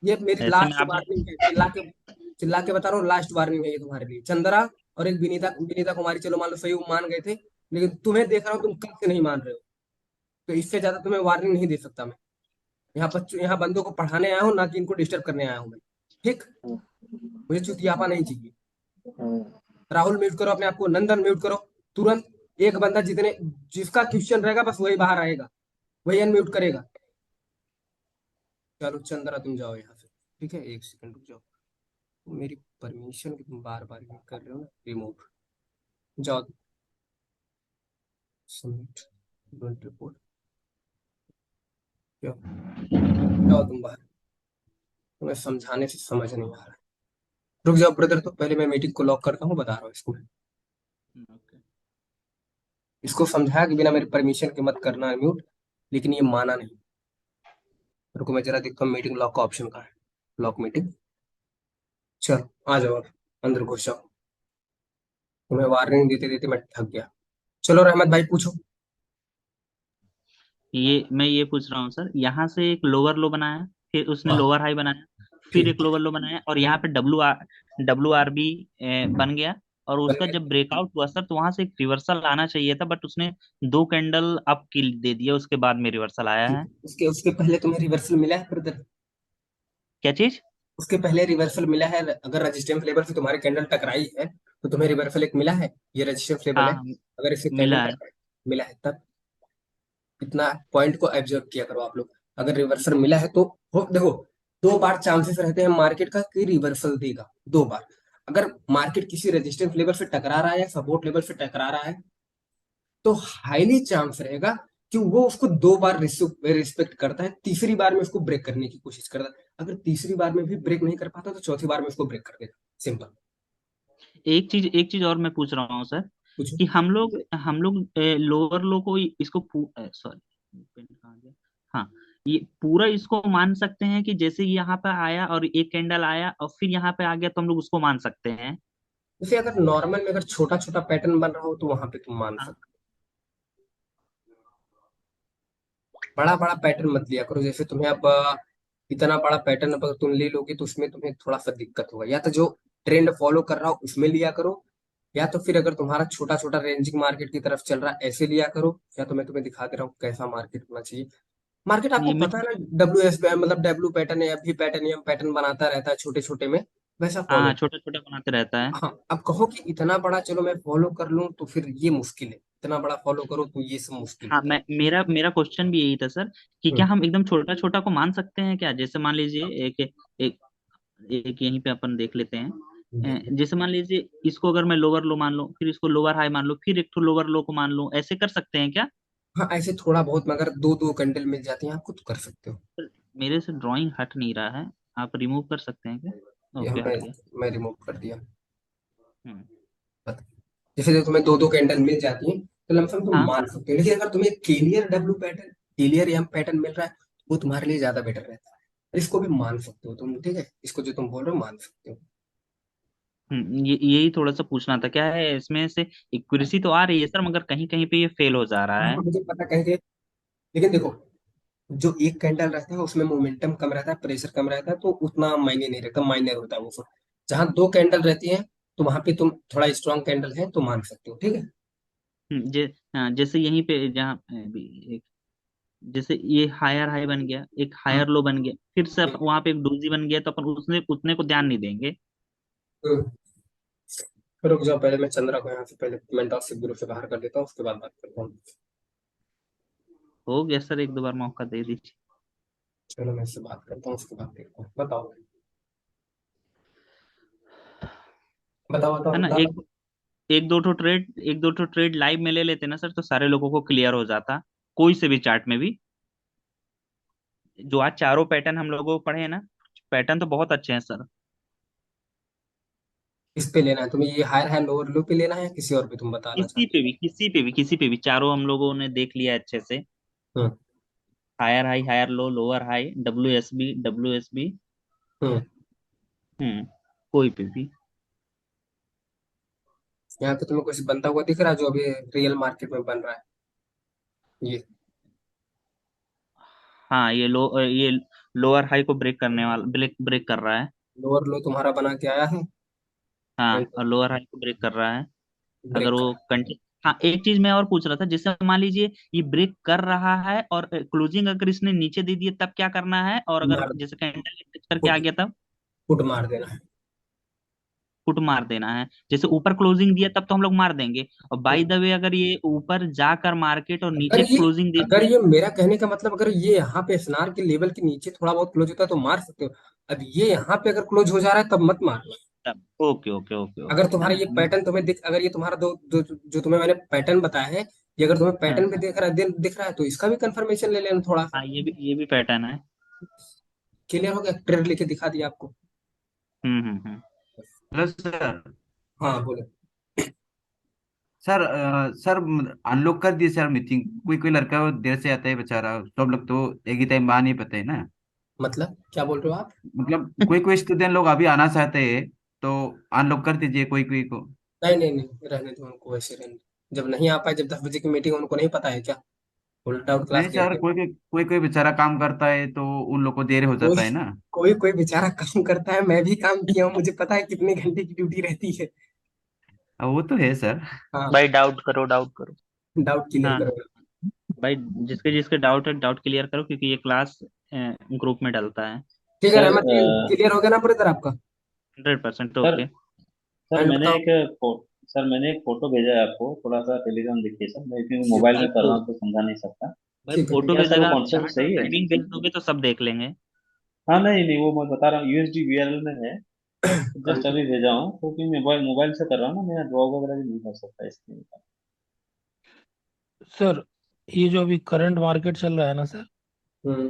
ये मेरी ऐसे में लास्ट आपने वार्निंग है। चिल्ला के बता रहा हूँ, लास्ट वार्निंग है ये तुम्हारे लिए। चंद्रा और एक विनीता, विनीता कुमारी, चलो मान लो सही, वो मान गए थे, लेकिन तुम्हें देख रहा हूँ तुम कब से नहीं मान रहे हो। तो इससे ज्यादा तुम्हें वार्निंग नहीं दे सकता मैं। यहाँ बच्चों, यहाँ बंदों को पढ़ाने आया हूँ, ना कि इनको डिस्टर्ब करने आया हूँ मैं। ठीक, मुझे चुतियापा नहीं चाहिए। राहुल म्यूट करो अपने आप को, नंदन म्यूट करो तुरंत। एक बंदा जितने, जिसका क्वेश्चन रहेगा बस वही बाहर आएगा, वही अनम्यूट करेगा। चलो चंद्रा तुम जाओ यहाँ से, ठीक है। एक सेकंड रुक जाओ, मेरी परमिशन की तुम बार बार ये कर रहे हो ना, रिमूव। जाओ, सबमिट, डोंट रिपोर्ट, जाओ, जाओ तुम बाहर। तुम्हें समझाने से समझ नहीं आ रहा। रुक जाओ ब्रदर, तो पहले मैं मीटिंग को लॉक करता हूँ, बता रहा हूँ इसको। ओके। इसको समझाया कि बिना मेरी परमिशन के मत करना म्यूट, लेकिन ये माना नहीं। रुको मैं जरा देखता हूँ मीटिंग लॉक का ऑप्शन कहाँ है। लॉक मीटिंग, चलो आ जाओ, अब अंदर घुस जाओ। तुम्हें वार्निंग देते देते मैं थक गया। चलो रहमत भाई पूछो। ये मैं ये पूछ रहा हूँ सर, यहाँ से एक लोअर लो बनाया, फिर उसने वाह, लोअर हाई बनाया, फिर एक ठीक, लोअर लो बनाया, और यहाँ पे WRB बन गया। और उसका जब ब्रेकआउट हुआ सर तो वहां से एक रिवर्सल आना चाहिए था, बट उसने दो कैंडल अप की दे दिया, उसके बाद में रिवर्सल आया ठीक। है। उसके उसके पहले तुम्हें रिवर्सल मिला है ब्रदर? क्या चीज? उसके पहले रिवर्सल मिला है? अगर रेजिस्टेंस लेवल से तुम्हारी कैंडल टकराई है तो तुम्हें रिवर्सल एक मिला है, ये रेजिस्टेंस लेवल हाँ है। हाँ, अगर इससे कैंडल मिला है। टकराई, मिला है, तब इतना पॉइंट को ऑब्जर्व किया करो आप लोग। अगर रिवर्सल मिला है तो देखो, दो बार चांसेस रहते हैं मार्केट का कि रिवर्सल देगा, दो बार। अगर मार्केट किसी रेजिस्टेंस लेवल से टकरा रहा है या सपोर्ट लेवल से टकरा रहा है, तो हाईली चांस रहेगा कि वो उसको दो बार रिस्पेक्ट करता है, तीसरी बार में उसको ब्रेक करने की कोशिश करता है। अगर तीसरी बार में भी ब्रेक नहीं कर पाता तो चौथी बार में उसको ब्रेक कर देगा, सिंपल। एक चीज और मैं पूछ रहा हूँ सर, पूछो। कि हम लोग लोअर लो को इसको सॉरी, हाँ, ये पूरा इसको मान सकते हैं कि जैसे यहाँ पे आया और एक कैंडल आया और फिर यहाँ पे आ गया तो हम लोग उसको मान सकते हैं? जैसे अगर नॉर्मल में अगर छोटा छोटा पैटर्न बन रहा हो तो वहां पे तुम मान हाँ सकते हो। बड़ा बड़ा पैटर्न मत लिया करो। जैसे तुम्हें अब इतना बड़ा पैटर्न अगर तुम ले लोगे तो उसमें तुम्हें थोड़ा सा दिक्कत होगा। या तो जो ट्रेंड फॉलो कर रहा हो उसमें लिया करो, या तो फिर अगर तुम्हारा छोटा छोटा रेंजिंग मार्केट की तरफ चल रहा है ऐसे लिया करो। या तो मैं तुम्हें दिखा दे रहा हूँ कैसा मार्केट होना चाहिए। मार्केट आपको ये मैं पता है ना, WS मतलब डब्ल्यू पैटर्न या भी पैटर्न या पैटर्न बनाता रहता है छोटे छोटे में, वैसा हाँ फॉलो। हाँ, छोटा छोटा बनाते रहता है। हाँ, अब कहो कि इतना बड़ा चलो मैं फॉलो कर लूं तो फिर ये मुश्किल है। इतना बड़ा फॉलो करो तो ये सब मुश्किल हाँ, होता मैं मेरा मेरा क्वेश्चन भी यही था सर, कि है। क्या हम एकदम छोटा छोटा को मान सकते हैं क्या? जैसे मान लीजिए एक एक एक यहीं पे अपन देख लेते हैं। जैसे मान लीजिए इसको अगर मैं लोअर लो मान लूं, फिर इसको लोअर हाई मान लूं, फिर एक तो लोअर लो को मान लूं, ऐसे कर सकते हैं क्या? हाँ, ऐसे थोड़ा बहुत मगर दो दो कैंडल मिल जाती हैं आपको तो कर सकते हो। सर, मेरे से ड्राइंग हट नहीं रहा है, आप रिमूव कर सकते हैं क्या? ये ओके, मैं हट गया। मैं रिमूव कर दिया। हम्म। जैसे जो तुम्हें दो दो कैंडल मिल जाती है तो लमसम तुम हाँ, मान सकते हो, लेकिन अगर तुम्हें clear W pattern, clear M pattern मिल रहा है वो तुम्हारे लिए ज्यादा बेटर रहता है। इसको भी मान सकते हो तुम, ठीक है, इसको जो तुम बोल रहे हो मान सकते हो। ये यही थोड़ा सा पूछना था, क्या है इसमें से एक्यूरेसी तो आ रही है सर, मगर कहीं कहीं पे ये फेल हो जा रहा हाँ, है। मुझे पता कहेंगे, लेकिन देखो, जो एक कैंडल रहता है उसमें मोमेंटम कम रहता है, प्रेशर कम रहता है, तो उतना मायने नहीं रखता, माइनर होता है वो सब। जहाँ दो कैंडल रहती है तो वहां पे तुम थोड़ा स्ट्रांग कैंडल है तो मान सकते हो, ठीक है। हाँ, जैसे यहीं पे जहाँ एक, जैसे ये हायर हाई बन गया, एक हम्म, हायर लो बन गया, फिर से हम्म, वहां पे एक डोजी बन गया, तो अपन उसने उतने को ध्यान नहीं देंगे। हम्म। रुक जाओ, पहले मैं चंद्रा को यहाँ से पहले मेंटरशिप ग्रुप से बाहर कर देता हूँ, उसके बाद बात करता हूँ। हो गया सर, एक दो बार मौका दे दीजिए। चलो मैं इससे बात करता हूँ, उसके बाद देखता हूँ, बताओ बताओ बताओ है ना? बताओ। एक दो ठो ट्रेड लाइव में ले लेते ना सर, तो सारे लोगों को क्लियर हो जाता, कोई से भी चार्ट में भी। जो आज चारों पैटर्न हम लोगों को पढ़े हैं ना, पैटर्न तो बहुत अच्छे हैं सर। इस पे लेना है तुम्हें, ये हायर है लोअर लो पे लेना है, किसी और पे तुम बताना चाहते किसी पे भी चारों हम लोगों ने देख लिया अच्छे से। हो? Higher high, higher low, lower high, W S B. हम्म। हम्म। कोई पे भी। यहाँ पे तुम्हें कुछ बनता हुआ दिख रहा है जो अभी रियल मार्केट में बन रहा है? ये हाँ, ये लोअर हाई को ब्रेक करने वाला, ब्रेक ब्रेक कर रहा है। लोअर लो तुम्हारा बना के आया है हाँ, एंड और लोअर हाई को ब्रेक कर रहा है। अगर ब्रेक कर। वो कंटिन्यू, हाँ, एक चीज मैं और पूछ रहा था, जैसे मान लीजिए ये ब्रेक कर रहा है और क्लोजिंग अगर इसने नीचे दे दिए, तब क्या करना है? और अगर मार, जैसे कैंडल करके आ फुट गया, तब फुट मार देना है। पुट मार देना है। जैसे ऊपर क्लोजिंग दिया तब तो हम लोग मार देंगे, और बाय द वे अगर ये ऊपर जाकर मार्केट और अगर नीचे ये क्लोजिंग दे अगर दिया, ये मेरा कहने का मतलब, अगर ये यहाँ पे एसएनआर के लेवल के नीचे थोड़ा बहुत क्लोज होता है तो मार सकते हो। अब ये यहाँ पे अगर क्लोज हो जा रहा है तब मत मारना। तब ओके ओके ओके अगर ओके, है तुम्हारा ना? ये पैटर्न तुम्हें दिख, अगर ये तुम्हारा दो जो जो तुम्हें मैंने पैटर्न बताया है, ये अगर तुम्हें हाँ पैटर्न भी दिख रहा है, दिख रहा है तो इसका भी कंफर्मेशन ले लेना थोड़ा सा। हाँ, ये भी पैटर्न है। क्लियर हो गया, ट्रेड लेके दिखा दिया आपको। हम्म। Hello sir. हाँ बोलो। सर सर अनलॉक कर दिए सर मीटिंग। कोई कोई लड़का वो देर से आता है बेचारा, सब लोग तो एक ही टाइम आ नहीं पाते है ना। मतलब क्या बोल रहे हो आप? मतलब कोई कोई स्टूडेंट लोग अभी आना चाहते हैं, तो अनलॉक कर दीजिए कोई कोई को। नहीं नहीं नहीं, रहने दो उनको वैसे, रहने दो। जब नहीं आ पाए, जब 10 बजे की मीटिंग, उनको नहीं पता है क्या? उल्टा आउट क्लास नहीं ले सर, रहे हैं। कोई कोई बेचारा काम करता है तो उन लोग को देर हो कोई जाता है ना। कोई बेचारा काम करता है, मैं भी काम किया हूँ, मुझे पता है कितने घंटे की ड्यूटी रहती है। वो तो है सर। हाँ, भाई डाउट करो, डाउट करो। डाउट क्लियर हाँ करो। भाई, जिसके जिसके डाउट है डाउट क्लियर करो, क्योंकि ये क्लास ग्रुप में डलता है। ठीक है, सर रहमत क्लियर हो गया ना पूरी तरह आपका? 100% सर ओके। सर एंड मैंने बताओ। एक सर मैंने एक फोटो भेजा है आपको, थोड़ा सा टेलीग्राम देखिए सर, मैं क्योंकि ये मोबाइल भाई में कर रहा हूँ तो समझा नहीं सकता। भाई ठीक है ठीक फोटो है। क्या की सर वो जगह आप कॉन्सेप्ट चार्ट और सही है? टाइमिंग भेज दोगे तो सब देख लेंगे। हाँ, नहीं नहीं, वो मैं बता रहा हूँ यूएसडी वीआरएल में है। Just continue. अभी भेजा हूँ, क्योंकि मोबाइल मोबाइल से कर रहा हूँ ना, मेरा ड्रॉ वगैरह भी नहीं कर सकता इसलिए। सर, ये जो अभी करंट मार्केट चल रहा है ना सर, हम्म।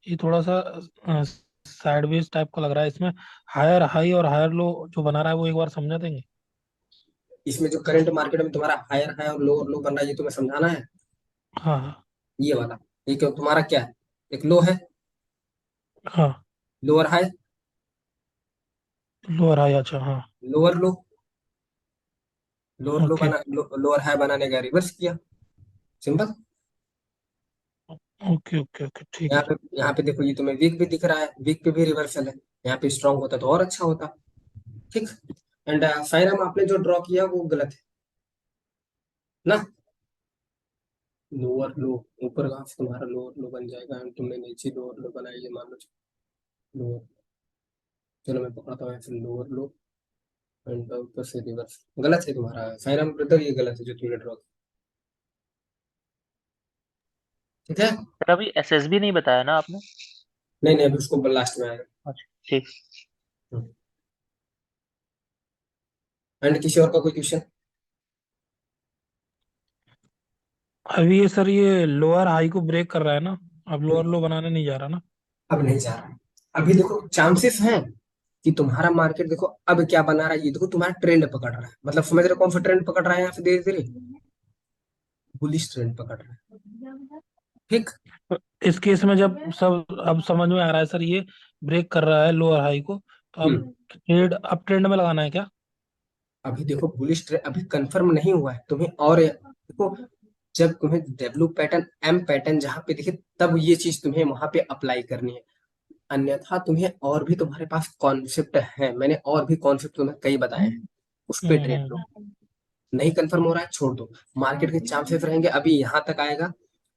ये थोड़ा सा साइडवेज टाइप का लग रहा है। इसमें हायर हाई और हायर लो जो बना रहा है वो एक बार समझा देंगे? इसमें जो करंट मार्केट में तुम्हारा हायर है और लोअर लो बन रहा है, ये तुम्हें समझाना है। हाँ हाँ। ये वाला, ये क्यों तुम्हारा क्या है? एक लो है, हाँ, लोअर हाई, लोअर हाई, अच्छा हाँ। लोअर लो, लोअर लो ओके बना, लोअर हाई बनाने का रिवर्स किया, सिंपल। ओके ओके ओके, ठीक यहाँ है। पे यहाँ पे देखो, ये तुम्हें वीक भी दिख रहा है, वीक पे भी रिवर्सल है। यहाँ पे स्ट्रांग होता तो और अच्छा होता। ठीक। एंड साइराम आपने जो ड्रॉ किया वो गलत है ना। लोअर लो, ऊपर का तुम्हारा लोअर लो बन जाएगा एंड तुमने नीचे लोअर लो बनाई है, मान लो। लोअर, चलो मैं पकड़ता हूँ फिर लोअर लो एंड ऊपर से रिवर्स। गलत है तुम्हारा साइराम ब्रदर, ये गलत है जो तुमने ड्रॉ किया। ठीक है। सर अभी एसएसबी नहीं बताया ना आपने? नहीं नहीं, अभी उसको लास्ट में आएगा। अच्छा ठीक। एंड किसी और का कोई क्वेश्चन? अभी ये सर ये लोअर हाई को ब्रेक कर रहा है ना, अब लोअर लो बनाने नहीं जा रहा ना। अब नहीं जा रहा है। अभी देखो चांसेस हैं कि तुम्हारा मार्केट, देखो अब क्या बना रहा है, ये देखो तुम्हारा ट्रेंड पकड़ रहा है, मतलब समझ रहे हो कौन सा ट्रेंड पकड़ रहा है यहाँ से धीरे धीरे? बुलिश ट्रेंड पकड़ रहा है। ठीक। तो इस केस में जब सब अब समझ में आ रहा है सर, ये ब्रेक कर रहा है लोअर हाई को, तो अब हम्म। ट्रेड अप ट्रेंड में लगाना है क्या? अभी देखो बुलिश ट्रेंड अभी कंफर्म नहीं हुआ है तुम्हें, और देखो जब तुम्हें डब्ल्यू पैटर्न एम पैटर्न जहां पे दिखे तब ये चीज तुम्हें वहां पे अप्लाई करनी है। अन्यथा तुम्हें और भी तुम्हारे पास कॉन्सेप्ट है, मैंने और भी कॉन्सेप्ट तुम्हें कई बताए हैं, उस पे ट्रेड लो। हम्म। नहीं कंफर्म हो रहा है छोड़ दो। मार्केट के चांसेस रहेंगे अभी यहाँ तक आएगा।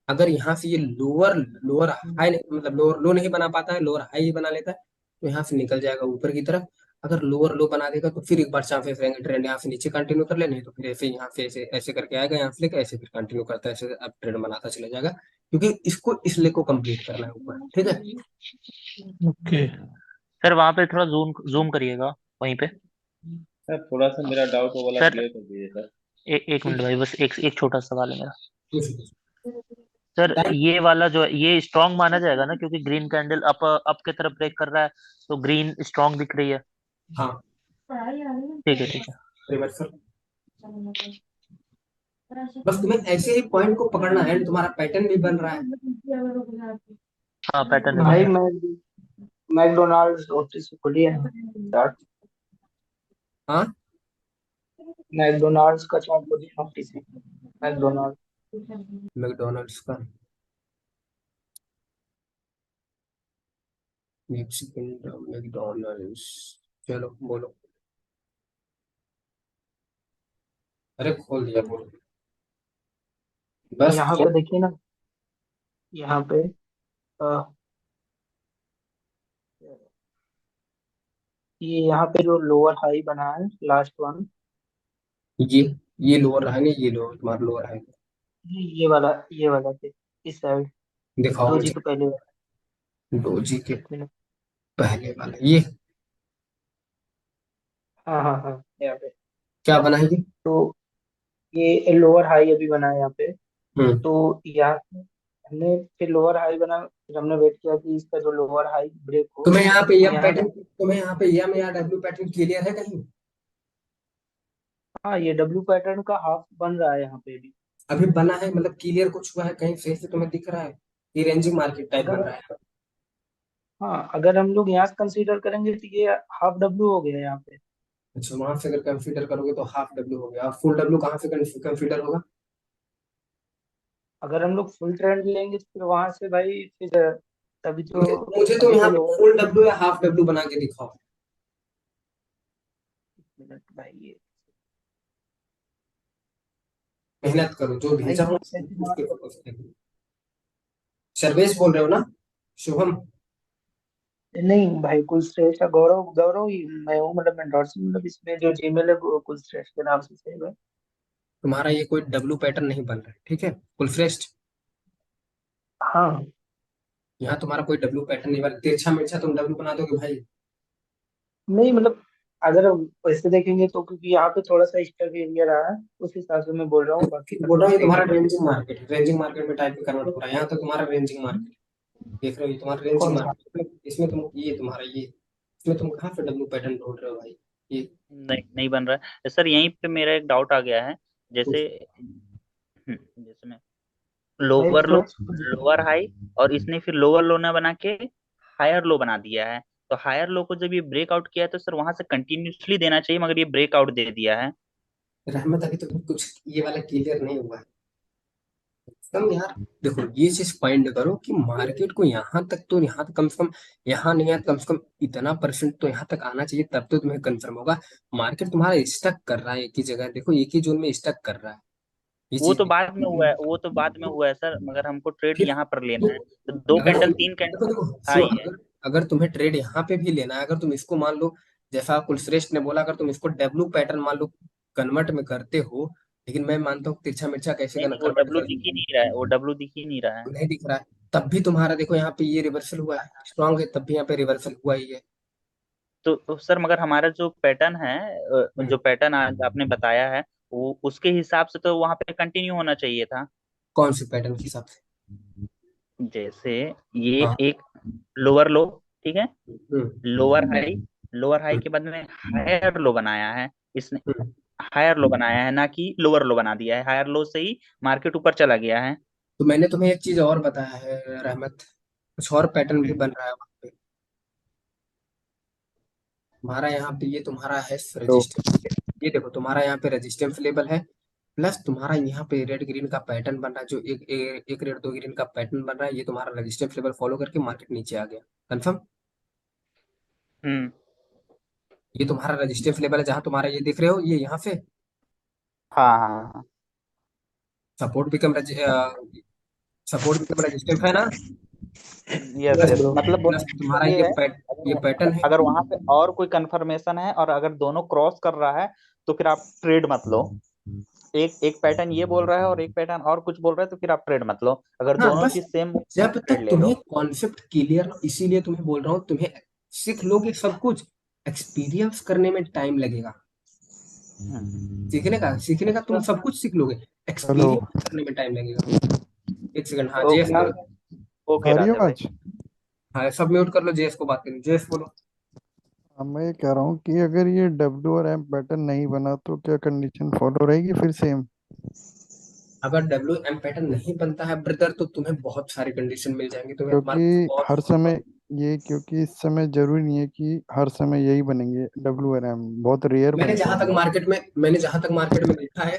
अगर यहाँ से ये लोअर लोअर हाई मतलब लोअर लो नहीं बना पाता है, लोअर हाई ही बना लेता है, तो यहाँ से निकल जाएगा ऊपर की तरफ। अगर लोअर लो बना देगा तो फिर एक बार चांसेस रहेंगे ट्रेंड यहाँ से नीचे कंटिन्यू कर ले, नहीं तो फिर ऐसे यहाँ से ऐसे ऐसे करके आएगा, यहाँ से लेकर ऐसे फिर कंटिन्यू करता है, ऐसे अब ट्रेंड बनाता चला जाएगा, क्योंकि इसको इस ले को कंप्लीट करना है ऊपर। ठीक है। ओके। सर वहां पे थोड़ा जूम जूम करिएगा वहीं पे। सर थोड़ा सा मेरा डाउट वो वाला सर क्लियर कर दीजिए सर। एक मिनट भाई, बस एक एक छोटा सवाल है मेरा। कुछ सर ये वाला जो है ये स्ट्रांग माना जाएगा ना, क्योंकि ग्रीन कैंडल अप अप की तरफ ब्रेक कर रहा है, तो ग्रीन स्ट्रांग दिख रही है। हाँ ठीक है ठीक है। रिवर्सल, बस तुम्हें ऐसे ही पॉइंट को पकड़ना है, तुम्हारा पैटर्न भी बन रहा है। हाँ पैटर्न बन भाई रहा मैकडोनाल्ड्स ओटीसी खुली है चार्ट। हाँ मैकडोनाल्ड्स का चार्ट खुली ओटीसी। मैकडोनाल्ड। मैकडोनल्ड्स का, मैक्सिकन मैकडोनल्ड्स, चलो बोलो। अरे खोल दिया, बोलो बस यहाँ खोल। पे देखिए ना, यहाँ पे अ, ये यहाँ पे जो लोअर हाई बना है लास्ट वन, ये ये लोअर रहा है, ये लोअर तुम्हारा लोअर है। ये वाला पे इस साइड दिखाओ दो जी मुझे। के पहले वाला। डोजी के एक मिनट। पहले वाला ये हाँ हाँ हाँ, यहाँ पे। क्या बना है ये? तो ये लोअर हाई अभी बना है यहाँ पे। हम्म। तो यहाँ से हमने फिर लोअर हाई बना, फिर हमने वेट किया कि इसका जो लोअर हाई ब्रेक हो। तुम्हें यहाँ पे तो यम यहाँ पैटर्न, तुम्हें यहाँ पे यम या डब्ल्यू पैटर्न क्लियर है कहीं? हाँ, ये डब्ल्यू पैटर्न का हाफ बन रहा है यहाँ पे भी। अभी बना है मतलब क्लियर कुछ हुआ है कहीं सही से तुम्हें दिख रहा है? ये रेंजिंग मार्केट टाइप बन अगर रहा है। हाँ, अगर हम लोग यहाँ से कंसीडर करेंगे तो ये हाफ डब्ल्यू हो गया यहाँ पे। अच्छा, वहां से अगर कंसीडर करोगे तो हाफ डब्ल्यू हो गया, और फुल डब्ल्यू कहाँ से कंसीडर होगा? अगर हम लोग फुल ट्रेंड लेंगे तो फिर वहां से भाई फिर तभी तो। मुझे मुझे तो अभी तो यहाँ पे लोअर। फुल डब्ल्यू या हाफ डब्ल्यू बना के दिखाओ। मिनट भाई, ये मेहनत करो, जो भाई भेजा हूँ कैसे उसके मार। फोटो से देखो। सर्वेश बोल रहे हो ना? शुभम? नहीं भाई, कुलश्रेष्ठ है, गौरव गौरव ही मैं हूँ, मतलब एंडोर्स, मतलब इसमें जो जीमेल है वो कुलश्रेष्ठ के नाम से सेव है। तुम्हारा ये कोई डब्ल्यू पैटर्न नहीं बन रहा है, ठीक है कुलश्रेष्ठ? हाँ। यहाँ तुम्हारा कोई डब्ल्यू पैटर्न नहीं बन रहा, तिरछा मिर्चा तुम डब्ल्यू बना दोगे भाई? नहीं मतलब, अगर हम वैसे देखेंगे तो क्योंकि यहाँ पे थोड़ा सा स्टक एरिया रहा है, उस हिसाब से मैं बोल रहा हूँ, बाकी बोल रहा अगर हूँ ये तुम्हारा देखेंगे। रेंजिंग मार्केट है, रेंजिंग मार्केट में टाइप में कन्वर्ट हो रहा है, यहाँ तो तुम्हारा रेंजिंग मार्केट देख रहे हो, ये तुम्हारा रेंजिंग कौन सा? मार्केट, इसमें तुम ये तुम्हारा ये, इसमें तुम कहाँ पे डब्ल्यू पैटर्न ढूंढ रहे हो भाई? ये नहीं नहीं बन रहा है सर। यहीं पे मेरा एक डाउट आ गया है। जैसे कुछ जैसे मैं भाई लोअर लो, थोड़ा लोअर हाई, और इसने फिर लोअर लो ना बना के हायर लो बना दिया है। तो हायर लो को जब ये ब्रेकआउट किया है तो सर वहां से कंटिन्यूसली देना चाहिए, मगर ये ब्रेकआउट दे दिया है। रहमत, अभी तो कुछ ये वाला क्लियर नहीं हुआ है तुम यार। देखो ये चीज फाइंड करो कि मार्केट को यहाँ तक, तो यहाँ तक कम से कम, यहाँ नहीं है कम से कम इतना परसेंट तो यहाँ तक आना चाहिए, तब तो तुम्हें कंफर्म होगा। मार्केट तुम्हारा स्टक कर रहा है एक ही जगह, देखो एक ही जोन में स्टक कर रहा है, ये वो चीज तो बाद में हुआ है, वो तो बाद में हुआ है सर, मगर हमको ट्रेड फिर यहाँ पर तो लेना है। तो दो अगर कैंडल, तुम तीन देखो कैंडल देखो सुनो, हाई है। अगर तुम्हें ट्रेड यहाँ पे भी लेना है, अगर तुम इसको मान लो, जैसा कुलश्रेष्ठ ने बोला, अगर तुम इसको डब्ल्यू पैटर्न मान लो कन्वर्ट में करते हो, लेकिन मैं मानता हूँ तिरछा मिर्चा कैसे नहीं नहीं, वो कन्वर्ट डब्लू कर दिख ही नहीं रहा है, वो डब्लू दिख ही नहीं रहा है। नहीं दिख रहा है। तब भी तुम्हारा देखो यहाँ पे ये रिवर्सल हुआ है, स्ट्रांग है तब भी यहाँ पे रिवर्सल हुआ ही है। तो सर मगर हमारा जो पैटर्न है, हम्म, जो पैटर्न आज आपने बताया है, वो उसके हिसाब से तो वहां पे कंटिन्यू होना चाहिए था। कौन से पैटर्न के हिसाब से? जैसे ये हाँ। एक लोअर लो, ठीक है, हम्म। लोअर हाई, लोअर हाई हम्म। के बाद में हायर लो बनाया है इसने, हम्म। हायर लो बनाया है, ना कि लोअर लो बना दिया है। हायर लो से ही मार्केट ऊपर चला गया है। तो मैंने तुम्हें एक चीज और बताया है रहमत, कुछ और पैटर्न भी बन रहा है वहाँ पे। तुम्हारा यहाँ पे ये तुम्हारा है तो रजिस्टेंस, ये देखो तुम्हारा यहाँ पे रजिस्टेंस लेवल है, प्लस तुम्हारा यहाँ पे रेड ग्रीन का पैटर्न बन रहा है, जो एक रेड दो ग्रीन का पैटर्न बन रहा है, ये तुम्हारा रजिस्टेंस लेवल फॉलो करके मार्केट नीचे आ गया। कंफर्म? हम्म। ये तुम्हारा रजिस्टेंस लेवल है, जहां तुम्हारा ये दिख रहे हो ये यहाँ से हाँ हाँ हाँ। Support become support become resistance है ना। Yes plus yes yes, bro. मतलब प्लस बोलने का मतलब तुम्हारा ये ये है, ये पैटर्न है। अगर वहां पे और कोई कंफर्मेशन है और अगर दोनों क्रॉस कर रहा है, तो फिर आप ट्रेड मत लो। एक एक पैटर्न ये बोल रहा है और एक पैटर्न और कुछ बोल रहा है, तो फिर आप ट्रेड मत लो। अगर हाँ दोनों बस, चीज सेम, जब ट्रेड तक ले तुम्हें लो। कॉन्सेप्ट क्लियर, इसीलिए तुम्हें बोल रहा हूँ, तुम्हें सीख लोगे सब कुछ, एक्सपीरियंस करने में टाइम लगेगा। सीखने का तुम सब कुछ सीख लोगे, हेलो। एक्सपीरियंस करने में टाइम लगेगा। एक सेकंड, हाँ जेएस ओके, बोलो। ओके आ रही है राजा भाई। आवाज? हाँ सब म्यूट कर लो, जेएस को बात करें, जेएस बोलो। अब मैं ये कह रहा हूँ कि अगर ये डब्ल्यू और एम पैटर्न नहीं बना तो क्या कंडीशन फॉलो रहेगी फिर सेम? अगर डब्ल्यू एम पैटर्न नहीं बनता है ब्रदर, तो तुम्हें बहुत सारी कंडीशन मिल जाएंगी, तुम्हें तुम्हारे पास क्योंकि बहुत। हर समय क्योंकि इस समय जरूरी नहीं है कि हर समय यही बनेंगे, डब्ल्यू और एम बहुत रेयर बनते हैं। मैंने जहां तक मार्केट में देखा है,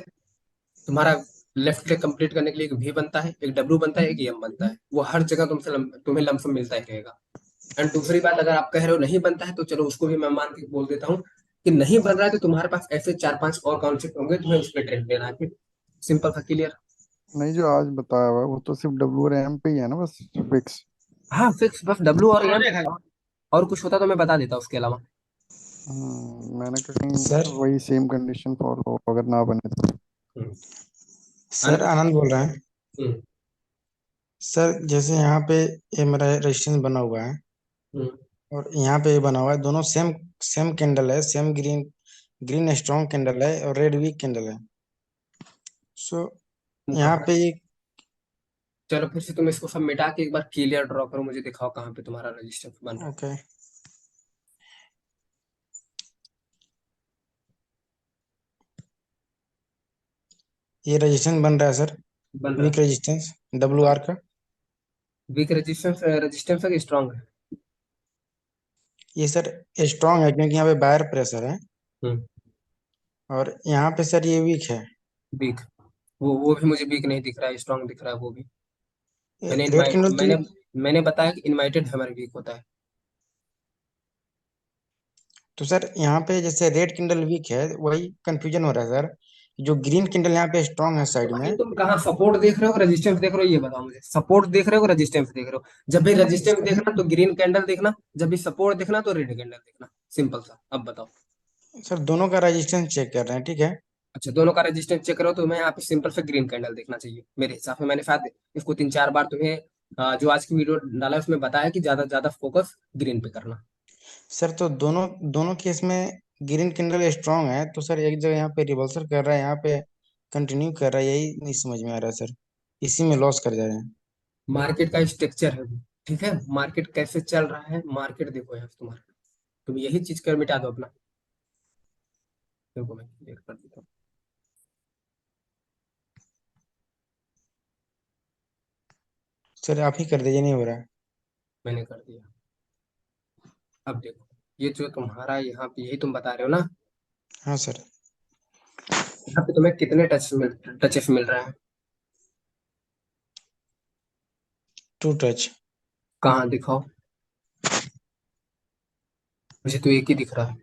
तुम्हारा लेफ्ट क्लिक कंप्लीट करने के लिए एक भी बनता है, एक डब्ल्यू बनता है, एक एम बनता है, वो हर जगह तुम्हें लमसम मिलता ही रहेगा। एंड दूसरी बात, अगर आप कह रहे हो नहीं बनता है, तो चलो उसको भी मैं मान के बोल देता हूँ कि नहीं बन रहा है, तो तुम्हारे पास ऐसे चार पांच और कॉन्सेप्ट होंगे, तुम्हें उस पर ट्रेड लेना है। सिंपल सा, क्लियर। नहीं, जो आज बताया हुआ है वो तो सिर्फ डब्ल्यू और एम पे ही है ना, बस फिक्स। हाँ फिक्स, बस डब्ल्यू और एम। और कुछ होता तो मैं बता देता उसके अलावा। मैंने कहा कहीं सर वही सेम कंडीशन फॉलो हो, अगर ना बने तो। हम्म। सर आनंद। आनंद बोल रहे हैं। हम्म। सर जैसे यहाँ पे ये मेरा रजिस्ट्रेशन बना हुआ है हम्म। और यहाँ पे ये बना हुआ है, दोनों सेम सेम कैंडल है, same green, green strong candle है और रेड वीक कैंडल है। सो यहाँ कहाँ? पे ये, चलो फिर से तुम इसको सब मिटा के एक बार क्लियर ड्रॉ करो, मुझे दिखाओ कहाँ पे तुम्हारा रजिस्टर बन रहा ओके, ये रजिस्टेंस बन रहा है सर, है। बन रहा वीक है। रजिस्टेंस डब्ल्यू हाँ। आर का। वीक रेजिस्टेंस, रेजिस्टेंस है कि स्ट्रांग है? ये सर स्ट्रॉन्ग है क्योंकि यहाँ पे बायर प्रेशर है, हम्म। और यहाँ पे सर ये वीक है। वीक, वो भी मुझे वीक नहीं दिख रहा है, स्ट्रांग दिख रहा है वो भी। मैंने रेड इनवाइट कैंडल तो मैंने मैंने बताया कि इनवाइटेड हैमर वीक होता है। तो सर यहाँ पे जैसे रेड कैंडल वीक है, वही कंफ्यूजन हो रहा है सर। जो ग्रीन कैंडल यहाँ पे स्ट्रॉन्ग है तो साइड भाई में। तुम कहाँ सपोर्ट देख रहे हो, रेजिस्टेंस देख रहे हो, ये बताओ मुझे। सपोर्ट देख रहे हो, रेजिस्टेंस देख रहे हो? जब भी रेजिस्टेंस देखना तो ग्रीन कैंडल देखना, जब भी सपोर्ट देखना तो रेड कैंडल देखना। सिंपल सा, अब बताओ। सर दोनों का रजिस्टेंस चेक कर रहे हैं, ठीक है। अच्छा, दोनों का रेजिस्टेंस चेक करो, तो मैं यहाँ पे सिंपल से ग्रीन कैंडल देखना चाहिए मेरे हिसाब से। मैंने शायद इसको तीन चार बार तुम्हें जो आज की वीडियो डाला है उसमें बताया कि ज्यादा से ज्यादा फोकस ग्रीन पे करना। सर तो दोनों दोनों केस में ग्रीन कैंडल स्ट्रॉन्ग है, तो सर एक जगह यहाँ पे रिवर्सल कर रहा है, यहाँ पे कंटिन्यू कर रहा है, यही नहीं समझ में आ रहा है सर। इसी में लॉस कर जा रहे हैं। मार्केट का स्ट्रक्चर है वो, ठीक है, मार्केट कैसे चल रहा है, मार्केट देखो यहाँ तुम्हारा। तुम यही चीज कर मिटा दो अपना। देखो मैं क्लियर कर देता हूँ। सर आप ही कर दीजिए, नहीं हो रहा है। मैंने कर दिया। अब देखो, ये जो तुम्हारा यहाँ पे, यही तुम बता रहे हो ना, हाँ सर। यहाँ पे तुम्हें कितने टचेस मिल रहा है? Two touch. कहाँ दिखाओ, मुझे तो एक ही दिख रहा है।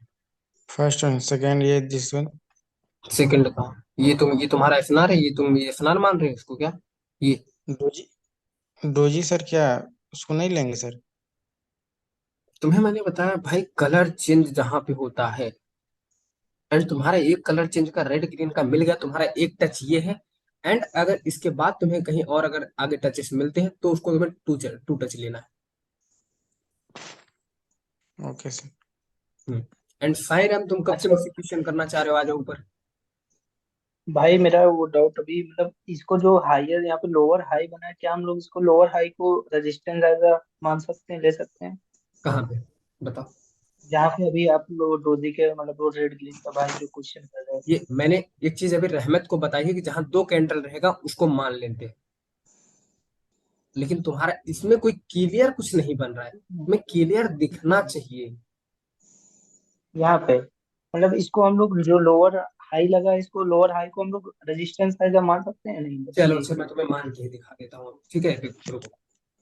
फर्स्ट एंड सेकेंड, ये दिस वन। सेकंड कहाँ? ये तुम्हारा एसएनआर है, ये तुम ये एसएनआर मान रहे हो इसको क्या? ये डोजी, डोजी सर क्या उसको नहीं लेंगे सर? तुम्हें मैंने बताया भाई, कलर चेंज जहां पे होता है, एंड तुम्हारा एक कलर चेंज का रेड ग्रीन का मिल गया, तुम्हारा एक टच ये है। एंड अगर इसके बाद तुम्हें कहीं और अगर आगे टचेस मिलते हैं तो उसको तुम्हें टू टच लेना ओके सर। है। एंड साइराम तुम कब से अच्छा मुझसे क्वेश्चन करना चाह रहे हो, आ जाओ ऊपर। भाई, मेरा वो डाउट अभी मतलब इसको जो हायर यहाँ पे लोअर हाई बना है, क्या हम लोग इसको लोअर हाई को रेजिस्टेंस एज मान सकते हैं, ले सकते हैं? कहाँ पे बताओ। जहाँ पे अभी आप लोग डोजी के मतलब वो रेड ग्रीन का भाई जो क्वेश्चन कर रहे ये मैंने एक चीज अभी रहमत को बताई है कि जहां दो कैंडल रहेगा उसको मान लेते हैं, लेकिन तुम्हारा इसमें कोई क्लियर कुछ नहीं बन रहा है, थे तुम्हें क्लियर दिखना चाहिए। यहाँ पे, मतलब इसको हम लोग जो लोअर हाई लगा है, इसको लोअर हाई को हम लोग रेजिस्टेंस एज मान सकते हैं? नहीं चलो बताइए अच्छा, एक मैं बार। तुम्हें मान के दिखा देता हूँ, ठीक है, रुको।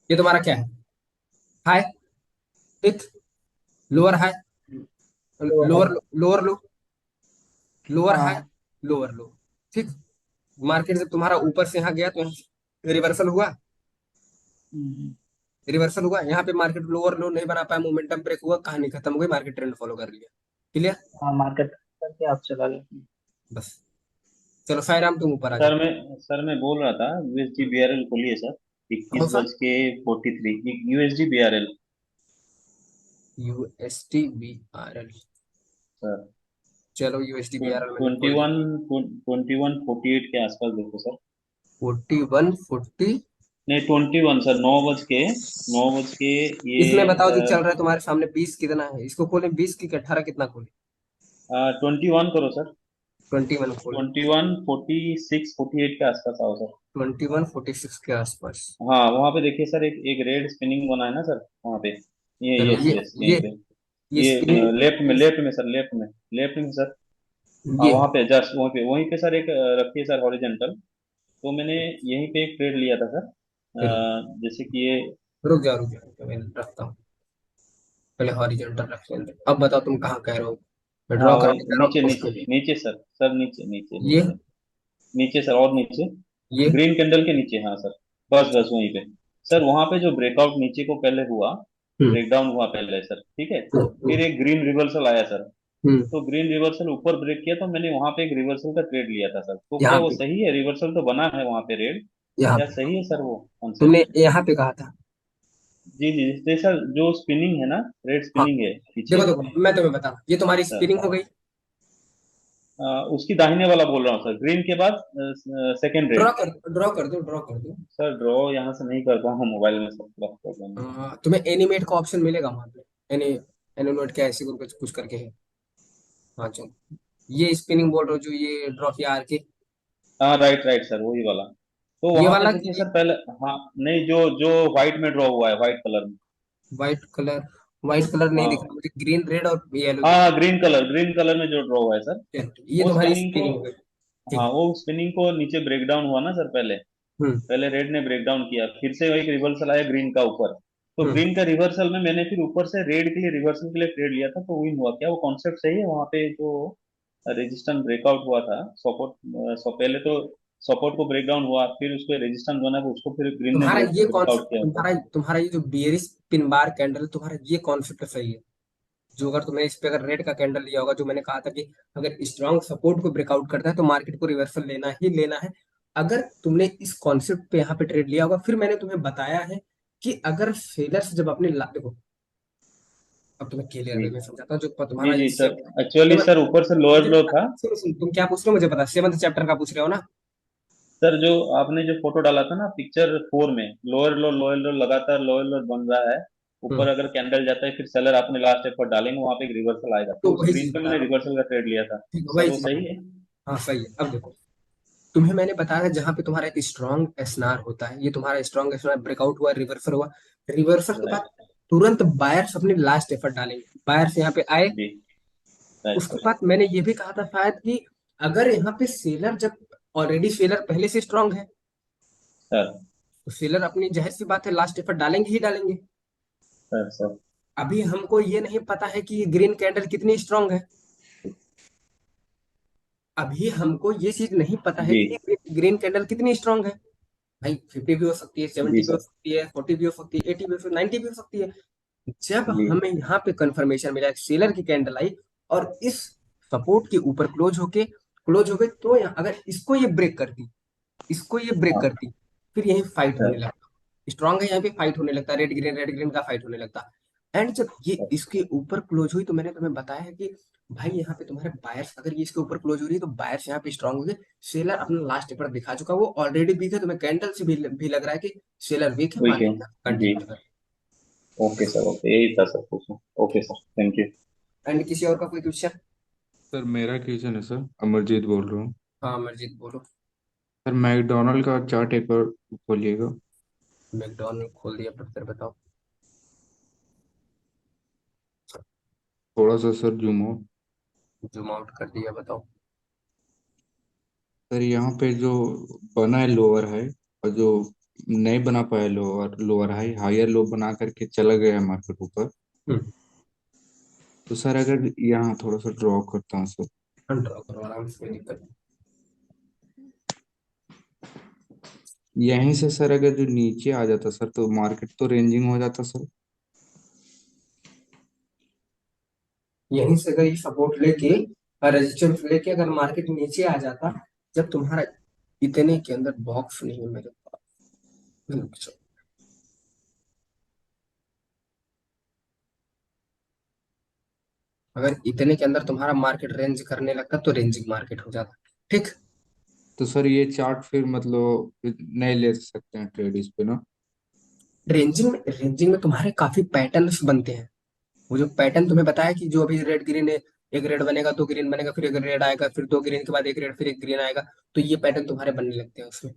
ये तुम्हारा क्या है, हाई, ठीक, lower high, lower high. Lower lower low, lower high, हाँ। लोअर लो, ठीक। मार्केट जब तुम्हारा ऊपर से यहाँ गया तो रिवर्सल हुआ, हम्म। रिवर्सल हुआ यहाँ पे, मार्केट लोअर लो नहीं बना पाया, मोमेंटम ब्रेक हुआ, कहानी खत्म हो गई, मार्केट ट्रेंड फॉलो कर लिया। क्लियर, हाँ, मार्केट करके आप चला गए। बस। चलो सायराम तुम ऊपर आ जाओ। सर मैं बोल रहा था, यूएसडी बीआरएल खोलिए सर। कौन इक्कीस सा, बज के 43 USD BRL UST B R L. Sir. चलो यूएसडी बी आर एल मैंने ट्वेंटी खोल वन दिया। 2148 के आसपास देखो सर। 4140। नहीं, 21 सर, 9 बज के ये इसमें बताओ जो चल रहा है तुम्हारे सामने 20 कितना है, इसको खोले 20 की 18 कितना खोले। 21 करो सर। 21 खोले। 21 46 48 के आसपास आओ सर। 2146 के आसपास। हाँ, वहाँ पे देखिए सर, एक रेड स्पिनिंग बना है ना सर, वहाँ पे। ये चलो यस यस, यहीं ये पे। ये ये स्क्रीन, लेफ्ट में सर, लेफ्ट में सर। हाँ, ये वहाँ पे जस्ट वहीं पे सर एक रखिए सर हॉरिजेंटल। तो मैंने यहीं पे एक ट्रेड लिया था सर। फिर जैसे कि ये रुक जाओ, मैं रखता हूँ, पहले हॉरिजॉन्टल रख लेते हैं। अब बताओ तुम कहाँ कह रहे हो, मैं हाँ, ड्रॉ वही कराने जा रहा नीचे हूँ नीचे उसके लिए। नीचे सर, नीचे नीचे ये नीचे नीचे सर, और नीचे। ये ग्रीन कैंडल के नीचे, हाँ सर। बस बस वहीं पे। सर वहां पे जो ब्रेकआउट नीचे को पहले हुआ, हम्म ब्रेकडाउन हुआ पहले सर, ठीक है। हम्म फिर हम्म एक ग्रीन रिवर्सल आया सर। हम्म, तो ग्रीन रिवर्सल ऊपर ब्रेक किया, तो मैंने वहां पे एक रिवर्सल का ट्रेड लिया था सर। तो क्या यहाँ वो पे, सही है? रिवर्सल तो बना है वहां पे रेड। यहाँ क्या पे सही है सर वो तुमने कॉन्सेप्ट? यहाँ पे कहा था। जी जी जी सर, जो स्पिनिंग है ना, रेड हाँ स्पिनिंग है देखो पीछे। देखो, मैं तुम्हें बता रहा हूँ, ये तुम्हारी सर स्पिनिंग हो गई। उसकी दाहिने वाला बोल रहा हूँ सर, ग्रीन के बाद सेकेंड रेड। ड्रॉ कर दो। सर ड्रॉ यहाँ से नहीं करता हूँ, मोबाइल में सब थोड़ा प्रॉब्लम है। तुम्हें एनिमेट का ऑप्शन मिलेगा वहां पे, एनिमेट क्या ऐसे कुछ कुछ करके है। हाँ चलो, ये स्पिनिंग बोल रहे हो जो ये ड्रॉ किया आर के, हाँ राइट राइट सर, वही वाला। तो ये वहां पे वाला देखिए सर पहले। हाँ, नहीं, जो जो व्हाइट में ड्रॉ हुआ है, व्हाइट कलर में। व्हाइट कलर, व्हाइट कलर नहीं दिख रहा हाँ मुझे, ग्रीन रेड और येलो दिख हाँ, ग्रीन कलर में जो ड्रॉ हुआ है सर। रहा है। ये वो तुम्हारी स्पिनिंग को। स्पिनिंग हो गई, ठीक हाँ, है। वो स्पिनिंग को नीचे ब्रेक डाउन हुआ ना सर पहले। हम्म पहले रेड ने ब्रेक डाउन किया, फिर से एक रिवर्सल आया ग्रीन का ऊपर। तो हम्म ग्रीन का रिवर्सल में मैंने फिर ऊपर से रेड के लिए रिवर्सल के लिए ट्रेड लिया था, तो विन हुआ। क्या वो कॉन्सेप्ट सही है? वहां पे जो रेजिस्टेंस ब्रेकआउट हुआ था, सपोर्ट पहले तो सपोर्ट को ब्रेक डाउन हुआ, फिर उसको रेजिस्टेंस बना, उसको फिर ग्रीन ने तुम्हारा ये ब्रेकआउट कॉन्सेप्ट, किया ऊपर। तुम्हारा ये जो बियरिश पिन बार कैंडल, तुम्हारा ये कॉन्सेप्ट सही है। जो अगर तुमने इस पे अगर रेड का कैंडल लिया होगा, जो मैंने कहा था कि अगर स्ट्रांग सपोर्ट को ब्रेकआउट करता है तो मार्केट को रिवर्सल लेना ही लेना है। अगर तुमने इस कॉन्सेप्ट पे यहाँ पे ट्रेड लिया होगा, फिर मैंने तुम्हें बताया है कि अगर सेलर्स जब अपने देखो, अब तुम्हें क्लियर जी वे में समझाता हूँ, जो जी तुम्हारा जी ये सर, एक्चुअली सर ऊपर से लोअर मुझे लो बता, था। तुम क्या पूछ रहे हो मुझे पता, 7th चैप्टर का पूछ रहे हो ना। सर जो आपने जो फोटो डाला था ना पिक्चर 4 में, लोअर लो लगातार लोअर लो बन रहा है। ऊपर हम्म अगर कैंडल जाता है, फिर सेलर अपने लास्ट एफर्ट डालेंगे, वहां पे एक रिवर्सल आएगा, तो तो उस वही ग्रीन चीज पे बता मैंने रहा हूँ, रिवर्सल का ट्रेड लिया था। ठीक है, सर वही वो चीज बता सही रहा हूँ। है? हाँ सही है। अब देखो, तुम्हें मैंने बताया जहां पे तुम्हारा स्ट्रॉन्ग एसएनआर होता है, ये तुम्हारा स्ट्रॉन्ग एसएनआर ब्रेकआउट हुआ, रिवर्सल हुआ, रिवर्सल के बाद राइट। तुरंत बायर्स अपनी लास्ट एफर्ट डालेंगे, बायर्स यहाँ पे आए। जी। राइट उसके सर। बाद मैंने ये भी कहा था शायद कि अगर यहाँ पे सेलर जब ऑलरेडी सेलर पहले से स्ट्रांग है, सर तो सेलर अपनी जाहिर सी बात है लास्ट एफर्ट डालेंगे ही डालेंगे। सर सर अभी हमको ये नहीं पता है कि ये ग्रीन कैंडल कितनी स्ट्रांग है, अभी हमको ये चीज नहीं पता है जी कि ग्रीन कैंडल कितनी स्ट्रांग है। भाई 50 भी हो सकती है, जी 70 भी हो सर। सकती है, 40 भी हो सकती है, 80 भी हो सकती है, 90 भी हो सकती है। जब जी हमें यहाँ पे कंफर्मेशन मिला, सेलर की कैंडल आई और इस सपोर्ट के ऊपर क्लोज होके तो अगर इसको ये ब्रेक करती, इसको ये ब्रेक हाँ करती, फिर यही फाइट अच्छा होने लगता। स्ट्रांग है यहाँ पे, फाइट होने लगता, रेड ग्रीन का फाइट होने लगता। एंड जब ये इसके ऊपर क्लोज हुई तो मैंने तुम्हें बताया है कि भाई यहाँ पे तुम्हारे बायर्स, अगर ये इसके ऊपर क्लोज हो रही है तो बायर्स यहाँ पे स्ट्रांग हो गए। सेलर अपना लास्ट पेपर दिखा चुका, वो ऑलरेडी वीक है, तुम्हें कैंडल से भी लग रहा है कि सेलर वीक है, ठीक है मार्केट जी। कंटिन्यू कर। ओके सर, ओके, यही था सर पूछना। Okay sir, thank you. And किसी और का कोई क्वेश्चन? सर मेरा क्वेश्चन है सर, अमरजीत बोल रहा हूँ। हाँ अमरजीत बोलो। सर मैकडोनल्ड का चार्ट एक बार खोलिएगा। मैकडॉनल्ड खोल दिया, पर फिर बताओ। थोड़ा सा सर जूम हो। जूम आउट कर दिया, बताओ। सर यहाँ पे जो बना है लोअर हाई, और जो नहीं बना पाया lower lower high, higher low बना करके चला गया है मार्केट ऊपर। हम्म। तो सर अगर यहाँ थोड़ा सा ड्रॉ करता हूँ सर, ड्रॉ करो आराम से, कोई दिक्कत नहीं। यहीं से सर अगर जो नीचे आ जाता सर तो मार्केट तो रेंजिंग हो जाता सर। यहीं से अगर ये सपोर्ट लेके और रेजिस्टेंस लेके अगर मार्केट नीचे आ जाता, जब तुम्हारा इतने के अंदर बॉक्स नहीं है मेरे पास। अच्छा, अगर इतने के अंदर तुम्हारा मार्केट रेंज करने लगता तो रेंजिंग मार्केट हो जाता। ठीक। तो सर ये चार्ट फिर मतलब नहीं ले सकते हैं ट्रेड इस पे ना? रेंजिंग में तुम्हारे काफी पैटर्न्स बनते हैं। वो जो पैटर्न तुम्हें बताया कि जो अभी रेड ग्रीन है, एक रेड बनेगा, दो ग्रीन बनेगा, फिर एक रेड आएगा, फिर दो ग्रीन के बाद एक रेड, फिर एक ग्रीन आएगा। तो ये पैटर्न तुम्हारे बनने लगते हैं उसमें।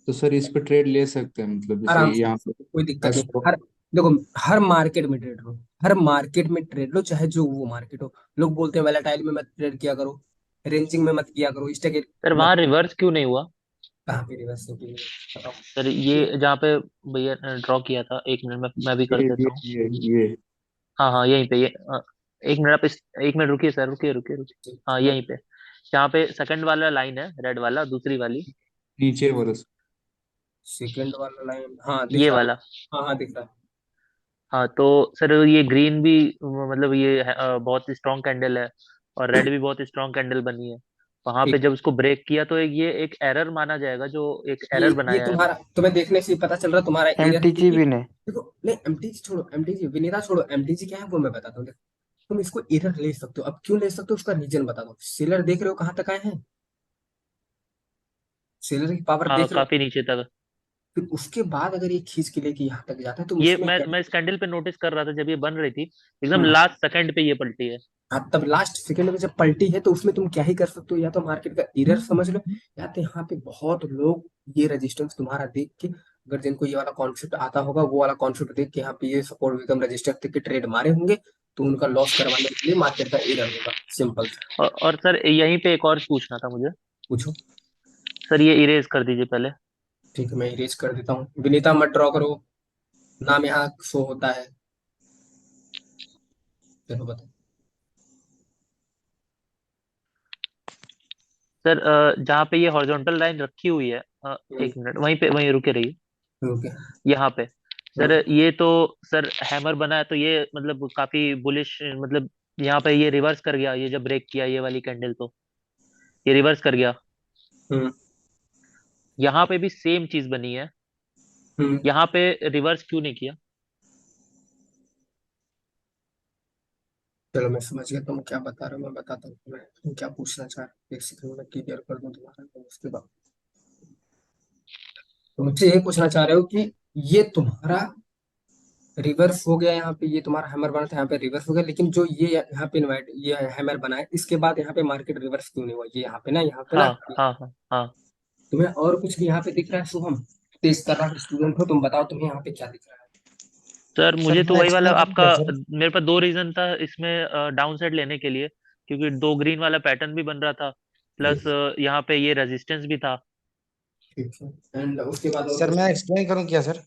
तो सर इस पे ट्रेड ले सकते हैं मतलब, जैसे आराम से, यहाँ पे कोई दिक्कत नहीं। स्टॉक। हर देखो, हर मार्केट में ट्रेड लो, हर मार्केट में ट्रेड लो, चाहे जो वो मार्केट हो। लोग बोलते हैं वैलेटाइल में मत ट्रेड किया करो, रेंजिंग में मत किया करो, स्टैक सर मत। वहां रिवर्स क्यों नहीं हुआ? कहाँ पे रिवर्स होगी, बताओ। सर ये जहाँ पे भैया ड्रॉ किया था, एक मिनट में मैं भी कर ये देता ये हूँ। ये हाँ हाँ, यहीं पे ये एक मिनट आप एक मिनट रुकिए सर, रुकिए रुकिए रुकिए। हाँ मैं यहीं पे, जहाँ पे सेकंड वाला लाइन है, रेड वाला, दूसरी वाली, नीचे वाला सर। सेकंड वाला लाइन, हाँ दिख ये रहा है। वाला। हाँ हाँ दिख रहा है। हाँ तो सर ये ग्रीन भी मतलब ये बहुत स्ट्रॉन्ग कैंडल है, और रेड भी बहुत स्ट्रॉन्ग कैंडल बनी है। वहां पे ठीक। जब उसको ब्रेक किया तो ये एक एरर माना जाएगा, जो एक ये एरर ये बनाया है। तुम्हारा, तुम्हें देखने से ही पता चल रहा तुम्हारा एरर है एमटीजी ये। भी नहीं। देखो नहीं, एमटीजी छोड़ो, एमटीजी विनीता छोड़ो, एमटीजी क्या है वो मैं बताता हूँ। देखो, तुम इसको एरर ले सकते हो, अब क्यों ले सकते हो उसका रीजन बता दो। सेलर देख रहे हो कहाँ तक आए हैं, सेलर की पावर हाँ देख रहे हो। काफी नीचे तक। फिर उसके बाद अगर ये खींच के लेके यहाँ तक जाता है तो ये उसमें क्या। मैं इस कैंडल पे नोटिस कर रहा था जब ये बन रही थी, एकदम हम्म। लास्ट सेकंड पे ये पलटी है। हाँ, तब लास्ट सेकंड में जब पलटी है तो उसमें तुम क्या ही कर सकते हो, या तो मार्केट का एरर समझ लो, या तो यहाँ पे बहुत लोग ये रेजिस्टेंस तुम्हारा देख के, अगर जिनको ये वाला कॉन्सेप्ट आता होगा, वो वाला कॉन्सेप्ट देख के यहाँ पे ये सपोर्ट विकम रेजिस्टेंस देख के ट्रेड मारे होंगे, तो उनका लॉस करवाने के लिए मार्केट का एरर होगा, सिंपल। और सर यहीं पे एक और पूछना था मुझे। पूछो। सर ये इरेज कर दीजिए पहले। ठीक है, मैं इरेज कर देता हूँ, विनीता मत ड्रॉ करो, नाम यहाँ शो होता है। चलो बताओ। सर जहाँ पे ये हॉरिजॉन्टल लाइन रखी हुई है, एक मिनट वहीं पे, वहीं रुके रहिए। ओके। यहाँ पे सर ये तो सर हैमर बना है, तो ये मतलब काफी बुलिश, मतलब यहाँ पे ये रिवर्स कर गया, ये जब ब्रेक किया ये वाली कैंडल, तो ये रिवर्स कर गया। हम्म। यहाँ पे भी सेम चीज बनी है, हम्म। यहाँ पे रिवर्स क्यों नहीं किया? चलो मैं समझ गया तुम क्या बता रहे हो, मैं बताता हूँ तुम्हें तुम क्या पूछना चाह रहे हो, एक सेकंड में क्लियर कर दूं तुम्हारा, तो उसके बाद तुम मुझसे यही पूछना चाह रहे हो कि ये तुम्हारा रिवर्स हो गया, यहाँ पे ये तुम्हारा हैमर बना था, यहाँ पे रिवर्स हो गया, लेकिन जो ये यहाँ पे इन्वाइट ये हैमर बना है, इसके बाद यहाँ पे मार्केट रिवर्स क्यों नहीं हुआ, ये यहाँ पे ना, यहाँ पे हाँ ना। हाँ हाँ हाँ। तुम्हें और कुछ भी यहाँ पे दिख रहा है शुभम? तेज कर रहा स्टूडेंट हो, तुम बताओ तुम्हें यहाँ पे क्या दिख रहा है। सर सर मुझे तो मैं वही वाला एक्सप्लेन करूँ आपका, क्या सर? मेरे पास दो रीजन था इसमें डाउन साइड लेने के लिए, क्योंकि दो ग्रीन वाला पैटर्न भी बन रहा था, प्लस यहाँ पे ये रेजिस्टेंस भी था। ठीक है, एंड उसके बाद और सर कुछ? मैं एक्सप्लेन करूँ क्या सर?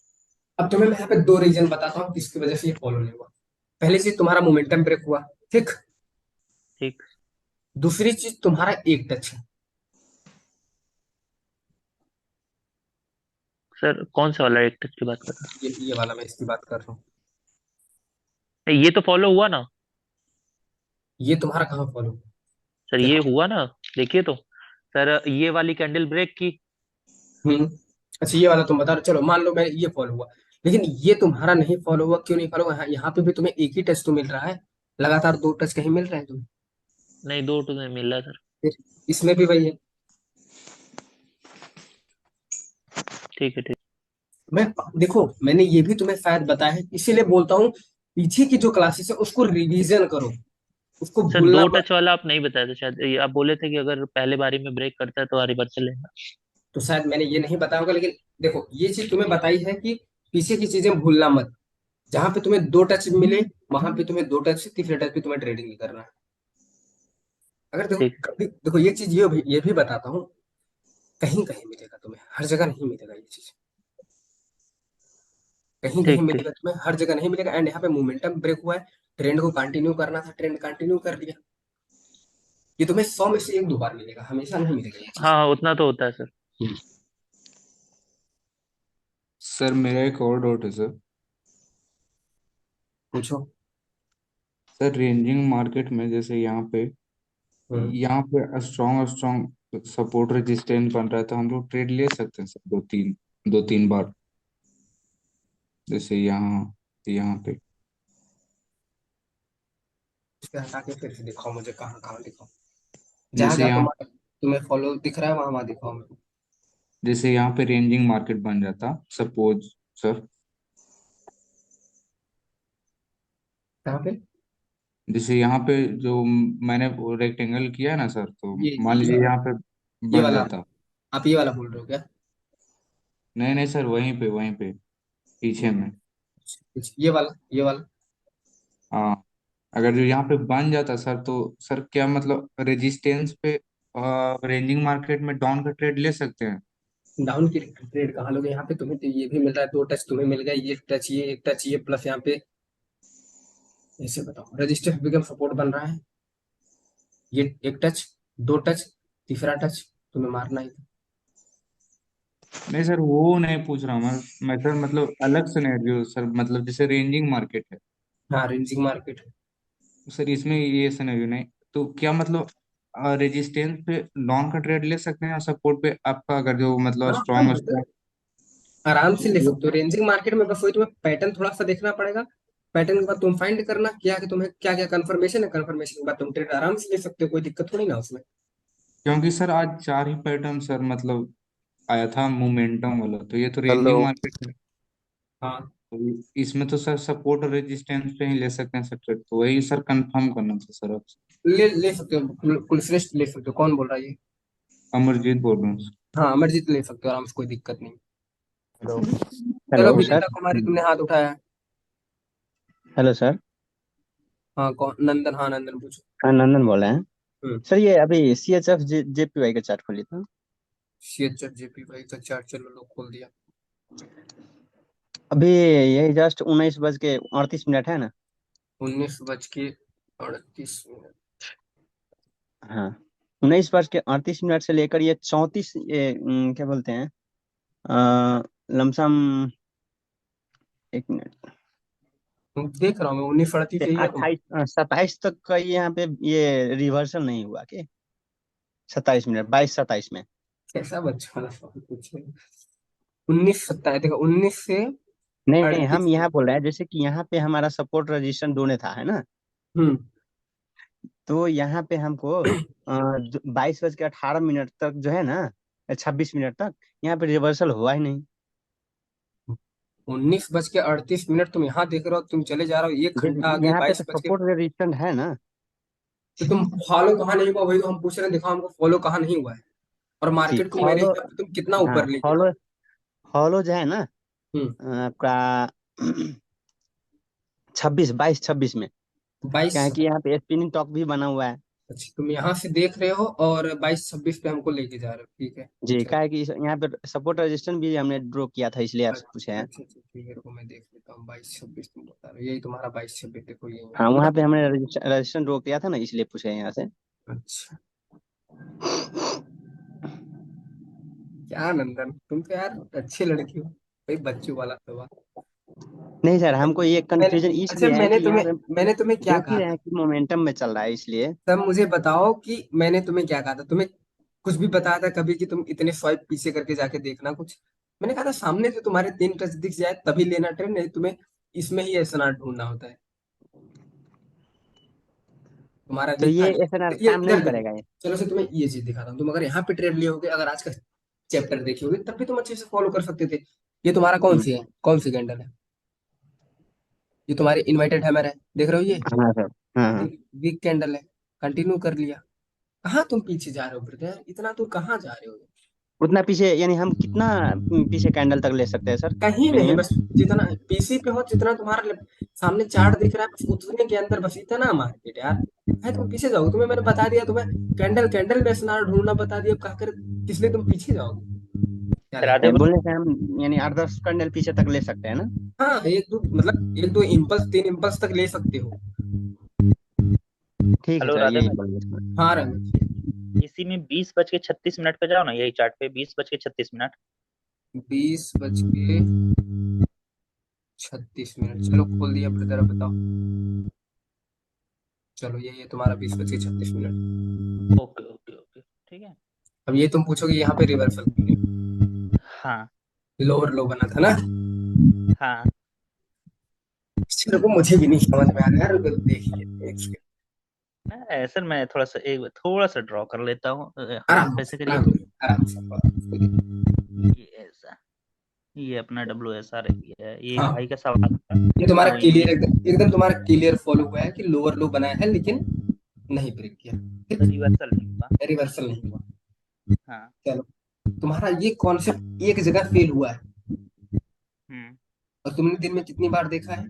अब तुम्हें मैं यहाँ पे दो रीजन बताता हूँ जिसकी वजह से ये फॉलो नहीं हुआ। पहली चीज तुम्हारा मोमेंटम ब्रेक हुआ, ठीक। ठीक। दूसरी चीज तुम्हारा एक टच है। सर कौन सा वाला एक टच की बात कर रहा ये वाला मैं इसकी बात कर रहा हूँ। है? ये तो फॉलो हुआ ना? ये तुम्हारा कहाँ फॉलो? सर ये दिखाओ। हुआ ना, देखिए तो सर ये वाली कैंडल ब्रेक की। हम्म। अच्छा ये वाला तुम बता रहे, चलो मान लो मैं ये फॉलो हुआ, लेकिन ये तुम्हारा नहीं फॉलो हुआ, क्यों नहीं फॉलो हुआ? यहाँ पे भी तुम्हें एक ही टच तो मिल रहा है, लगातार दो टच कहीं मिल रहे हैं तुम्हें? नहीं, दो तो नहीं मिल रहा सर। फिर इसमें भी वही है। ठीक है, ठीक। मैं देखो, मैंने ये भी तुम्हें शायद बताया है, इसीलिए बोलता हूँ पीछे की जो क्लासेस है उसको रिवीजन करो, उसको सर भूलना दो मत। टच वाला आप नहीं बताए थे शायद, ये आप बोले थे कि अगर पहले बारी में ब्रेक करता है तो रिवर्सल लेना। तो शायद मैंने ये नहीं बताया होगा, लेकिन देखो ये चीज तुम्हें बताई है कि पीछे की चीजें भूलना मत। जहां पे तुम्हें दो टच मिले, वहां पे तुम्हें दो टच से तीसरे टच पे तुम्हें ट्रेडिंग नहीं करना है। अगर देखो ठीक। कभी देखो ये चीज ये भी बताता हूँ, कहीं कहीं मिलेगा तुम्हें, हर जगह नहीं मिलेगा ये चीज, कहीं कहीं ठीक। ठीक। मिलेगा तुम्हें, हर जगह नहीं मिलेगा। एंड यहाँ पे मोमेंटम ब्रेक हुआ है, ट्रेंड को कंटिन्यू करना था, ट्रेंड कंटिन्यू कर लिया। ये तुम्हें 100 में से एक दो बार मिलेगा, हमेशा नहीं मिलेगा ये हाँ चीज। हाँ, उतना तो होता है सर। हम्म। सर मेरा एक और डाउट है सर। पूछो। सर रेंजिंग मार्केट में जैसे हम्म। यहाँ पे स्ट्रॉन्ग स्ट्रॉन्ग सपोर्ट रेजिस्टेंस बन रहा है, तो हम लोग ट्रेड ले सकते हैं सर, दो तीन बार, जैसे यहाँ यहाँ पे। इसके हटा के फिर से दिखाओ मुझे, कहाँ कहाँ दिखाओ, जहां जैसे जहां यहाँ तुम्हें फॉलो दिख रहा है वहां वहां दिखाओ मेरे को। जैसे यहाँ पे रेंजिंग मार्केट बन जाता सपोज सर, कहाँ पे? जैसे यहाँ पे जो मैंने रेक्टेंगल किया है ना सर, तो मान ये लीजिए वाला, यहाँ पे ये बन वाला, जाता। आप ये वाला बोल रहे हो क्या? नहीं नहीं सर, वहीं पे पीछे में। ये वाला। हाँ, अगर जो यहाँ पे बन जाता सर, तो सर क्या मतलब रेजिस्टेंस पे रेंजिंग मार्केट में डाउन का ट्रेड ले सकते हैं? डाउन की ट्रेड कहाँ लोगे? यहाँ पे तुम्हें तो ये भी मिल रहा है, दो टच तुम्हें मिल गया, ये टच, ये एक टच, ये प्लस यहाँ पे। ऐसे बताओ, रजिस्टर बिकम सपोर्ट बन रहा है, ये एक टच, दो टच, तीसरा टच तुम्हें मारना ही था। नहीं सर, वो नहीं पूछ रहा हूँ मैं सर, मतलब अलग सिनेरियो सर, मतलब जैसे रेंजिंग मार्केट है, हाँ रेंजिंग मार्केट है। सर इसमें ये सिनेरियो नहीं, तो क्या मतलब रेजिस्टेंस पे डाउन का ट्रेड ले सकते हैं, और सपोर्ट पे आपका अगर जो मतलब हाँ हाँ स्ट्रॉन्ग brother, स्ट्रॉन्ग। आराम से ले सकते हो रेंजिंग मार्केट में, बस वही तुम्हें पैटर्न थोड़ा सा देखना पड़ेगा। पैटर्न के बाद तुम फाइंड करना क्या कि तुम्हें क्या क्या कंफर्मेशन है, कंफर्मेशन के बाद तुम ट्रेड आराम से ले सकते हो, कोई दिक्कत थोड़ी ना उसमें। क्योंकि सर आज चार ही पैटर्न सर मतलब आया था मोमेंटम वाला, तो ये तो हेलो। रेंजिंग मार्केट है। हाँ तो इसमें तो सर सपोर्ट और रेजिस्टेंस पे ही ले सकते हैं सर ट्रेड, तो वही सर कंफर्म करना था सर आपसे। ले ले सकते हो, कुलश्रेष्ठ ले सकते हो। कौन बोल रहा है ये? अमरजीत बोल रहा हूँ सर। हाँ अमरजीत ले सकते हो आराम से, कोई दिक्कत नहीं। हेलो। चलो हेलो सर। विनीता कुमारी तुमने हाथ उठाया है। Hello sir. हाँ कौन? नंदन, हाँ नंदन पूछो। हाँ, नंदन बोल रहे हैं। हम्म। सर ये अभी CHF JPY का चार्ट खोली था। CHF JPY का चार्ट, चलो लो खोल दिया। अभी यही जस्ट 19:38 है ना। 19:38। हाँ, 19:38 से लेकर ये 34, क्या बोलते हैं, लमसम, 1 मिनट, देख रहा हूँ मैं, 19:38 यही है तुम। 27 तक का ये यहाँ पे ये रिवर्सल नहीं हुआ कि 27 मिनट, 22-27 में। कैसा बच्चा वाला सवाल पूछे? 19:27 देखो, 19 से नहीं नहीं, हम 38। यहाँ बोल रहे हैं जैसे कि यहाँ पे हमारा सपोर्ट रजिस्टर दोनों था, है ना। हम्म। तो यहाँ पे हमको 22:18 तक जो है ना, 26 मिनट तक यहाँ पे रिवर्सल हुआ ही नहीं। 19:38 तुम यहाँ देख रहे हो, तुम चले जा रहे हो, एक घंटा आगे यहाँ पे तो 22 बज के। सपोर्ट रेजिस्टेंस है ना। तो तुम फॉलो कहाँ नहीं हुआ, वही तो हम पूछ रहे हैं, दिखाओ हमको फॉलो कहाँ नहीं हुआ है, और जी, मार्केट को मेरे फॉलो। हिसाब से तुम कितना हाँ, ऊपर लेके फॉलो। जाओ। फॉलो जो है ना, हम्म। आपका 22-26 में। क्या है 22। कि यहाँ पे स्पिनिंग टॉप भी बना हुआ है। अच्छा तुम यहाँ से देख रहे हो और 22-26 पे हमको लेके जा रहे हो, ठीक है। जी, चलो। क्या है कि यहाँ पे सपोर्ट रेजिस्टेंस भी हमने ड्रॉ किया था, इसलिए आपसे पूछे अच्छा हैं। अच्छा अच्छा, ठीक है, रुको मैं देख लेता हूँ। 22-26 तुम बता रहे हो, यही तुम्हारा 22-26, देखो यही है हाँ, पूरा। वहाँ पे हमने रजिस्टेंस ड्रॉ किया था ना, इसलिए पूछे हैं यहाँ से। अच्छा। क्या नंदन, तुम तो यार अच्छी लड़की हो, भाई बच्चों वाला सवाल। नहीं सर, हमको ये मैंने कंफ्यूजन अच्छा इसलिए है कि यहाँ पे मैंने तुम्हें क्या देख ही कहा रहे था? हैं कि मोमेंटम में चल रहा है, इसलिए। तब मुझे बताओ कि मैंने तुम्हें क्या कहा था? तुम्हें कुछ भी बताया था कभी कि तुम इतने स्वाइप पीछे करके जाके देखना कुछ? मैंने कहा था सामने से तुम्हारे 3 टच दिख जाए तभी लेना ट्रेड, नहीं तुम्हें इसमें ही एसएनआर ढूंढना होता है। तुम्हारा तो वीक था ये एसएनआर ये, काम इधर नहीं देखो। करेगा ये? चलो से तुम्हें ये चीज दिखाता हूँ, तुम अगर यहाँ पे ट्रेड लिए होगे, अगर आज का चैप्टर देखे होगे तब भी तुम अच्छे से फॉलो कर सकते थे। ये तुम्हारा हम्म, कौन सी कैंडल है? ये तुम्हारी इन्वर्टेड हैमर है, देख रहे हो ये? हाँ सर। हाँ हाँ। वीक कैंडल है, कंटिन्यू कर लिया। कहाँ तुम पीछे जा रहे हो ब्रदर, इतना दूर कहाँ जा रहे हो? उतना पीछे यानी हम कितना पीछे कैंडल तक ले सकते हैं सर, कहीं नहीं, मिनिमम? बस जितना पीसी पे हो, जितना तुम्हारा सामने चार्ट दिख रहा है, बस उतने के अंदर, बस इतना मार्केट यार है। तुम पीछे जाओगे, तुम्हें मैंने बता दिया, तुम्हें कैंडल कैंडल में स्नार ढूंढना बता दिया, अब कहा कर किस लिए तुम पीछे जाओगे? क्या सर लगता आधे है? बोलने से हम यानी 8-10 कैंडल पीछे तक ले सकते हैं ना? हाँ, एक दो इम्पल्स, 3 इम्पल्स तक ले सकते हो। ठीक है हेलो सर, राधे यही भाई, बोलिए। हाँ रमेश। इसी में 20:36 पे जाओ ना, यही चार्ट पे 20:36। 20:36। चलो खोल दिया ब्रदर, अब बताओ। चलो ये तुम्हारा 20:36। ओके ओके ओके, ठीक है। अब ये तुम पूछोगे यहाँ पे रिवर्सल क्यों नहीं? हाँ लोअर लो बना था ना? हाँ। चलो वो मुझे भी नहीं समझ में आ रहा यार, देखिए एक सेकंड। सर मैं थोड़ा सा ड्रॉ कर लेता हूँ, आराम हाफ ऐसे से करिए। आराम से ये ऐसा, ये अपना WSR है, ये हाँ, हाई का सवाल था। ये तुम्हारा तो क्लियर, ये एकदम एकदम तुम्हारा क्लियर फॉलो हुआ है कि लोअर लो बनाया है लेकिन नहीं ब्रेक किया, ठीक? रिवर्सल नहीं हुआ। रिवर्सल नहीं हुआ। हाँ। चलो, तुम्हारा ये कॉन्सेप्ट एक जगह फेल हुआ है, हम्म। और तुमने दिन में कितनी बार देखा है?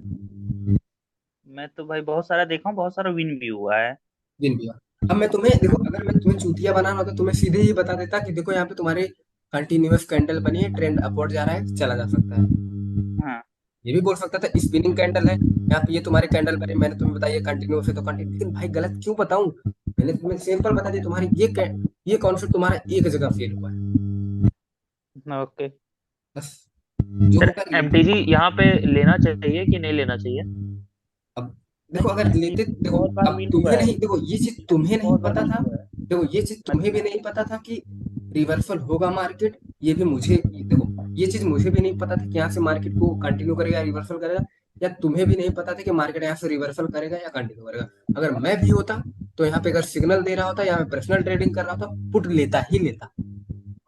मैं तो भाई बहुत सारा देखा हूँ, बहुत सारा विन भी हुआ है। दिन भी बार। अब मैं तुम्हें देखो, अगर मैं तुम्हें चूतिया बनाना होता तो तुम्हें सीधे ही बता देता कि देखो यहाँ पे तुम्हारे कंटिन्यूअस कैंडल बनी है, ट्रेंड अपवर्ड जा रहा है, चला जा सकता है। हाँ। ये भी बोल सकता था स्पिनिंग कैंडल है, यहाँ पे ये तुम्हारे कैंडल बने, मैंने तुम्हें बताया कंटिन्यूअस है तो कंटिन्यू। लेकिन भाई गलत क्यों बताऊं? मैंने तुम्हें सिंपल बता दिया, तुम्हारी ये कॉन्सेप्ट तुम्हारा एक जगह फेल हुआ है, ओके बस। जो सर, होगा MTG यहाँ पे लेना चाहिए कि नहीं लेना चाहिए? अब देखो, अगर नहीं, लेते, MTG देखो बहुत बार अब विन हुआ तुम्हें है, नहीं, देखो ये चीज तुम्हें नहीं बहुत बार पता विन था। हुआ है। देखो ये चीज तुम्हें भी नहीं पता था कि रिवर्सल होगा मार्केट, ये भी मुझे, देखो ये चीज मुझे भी नहीं पता था कि यहाँ से मार्केट को कंटिन्यू करेगा या रिवर्सल करेगा, या तुम्हें भी नहीं पता था कि मार्केट यहाँ से रिवर्सल करेगा या कंटिन्यू करेगा। अगर मैं भी होता तो यहाँ पे अगर सिग्नल दे रहा होता या मैं पर्सनल ट्रेडिंग कर रहा होता, पुट लेता ही लेता।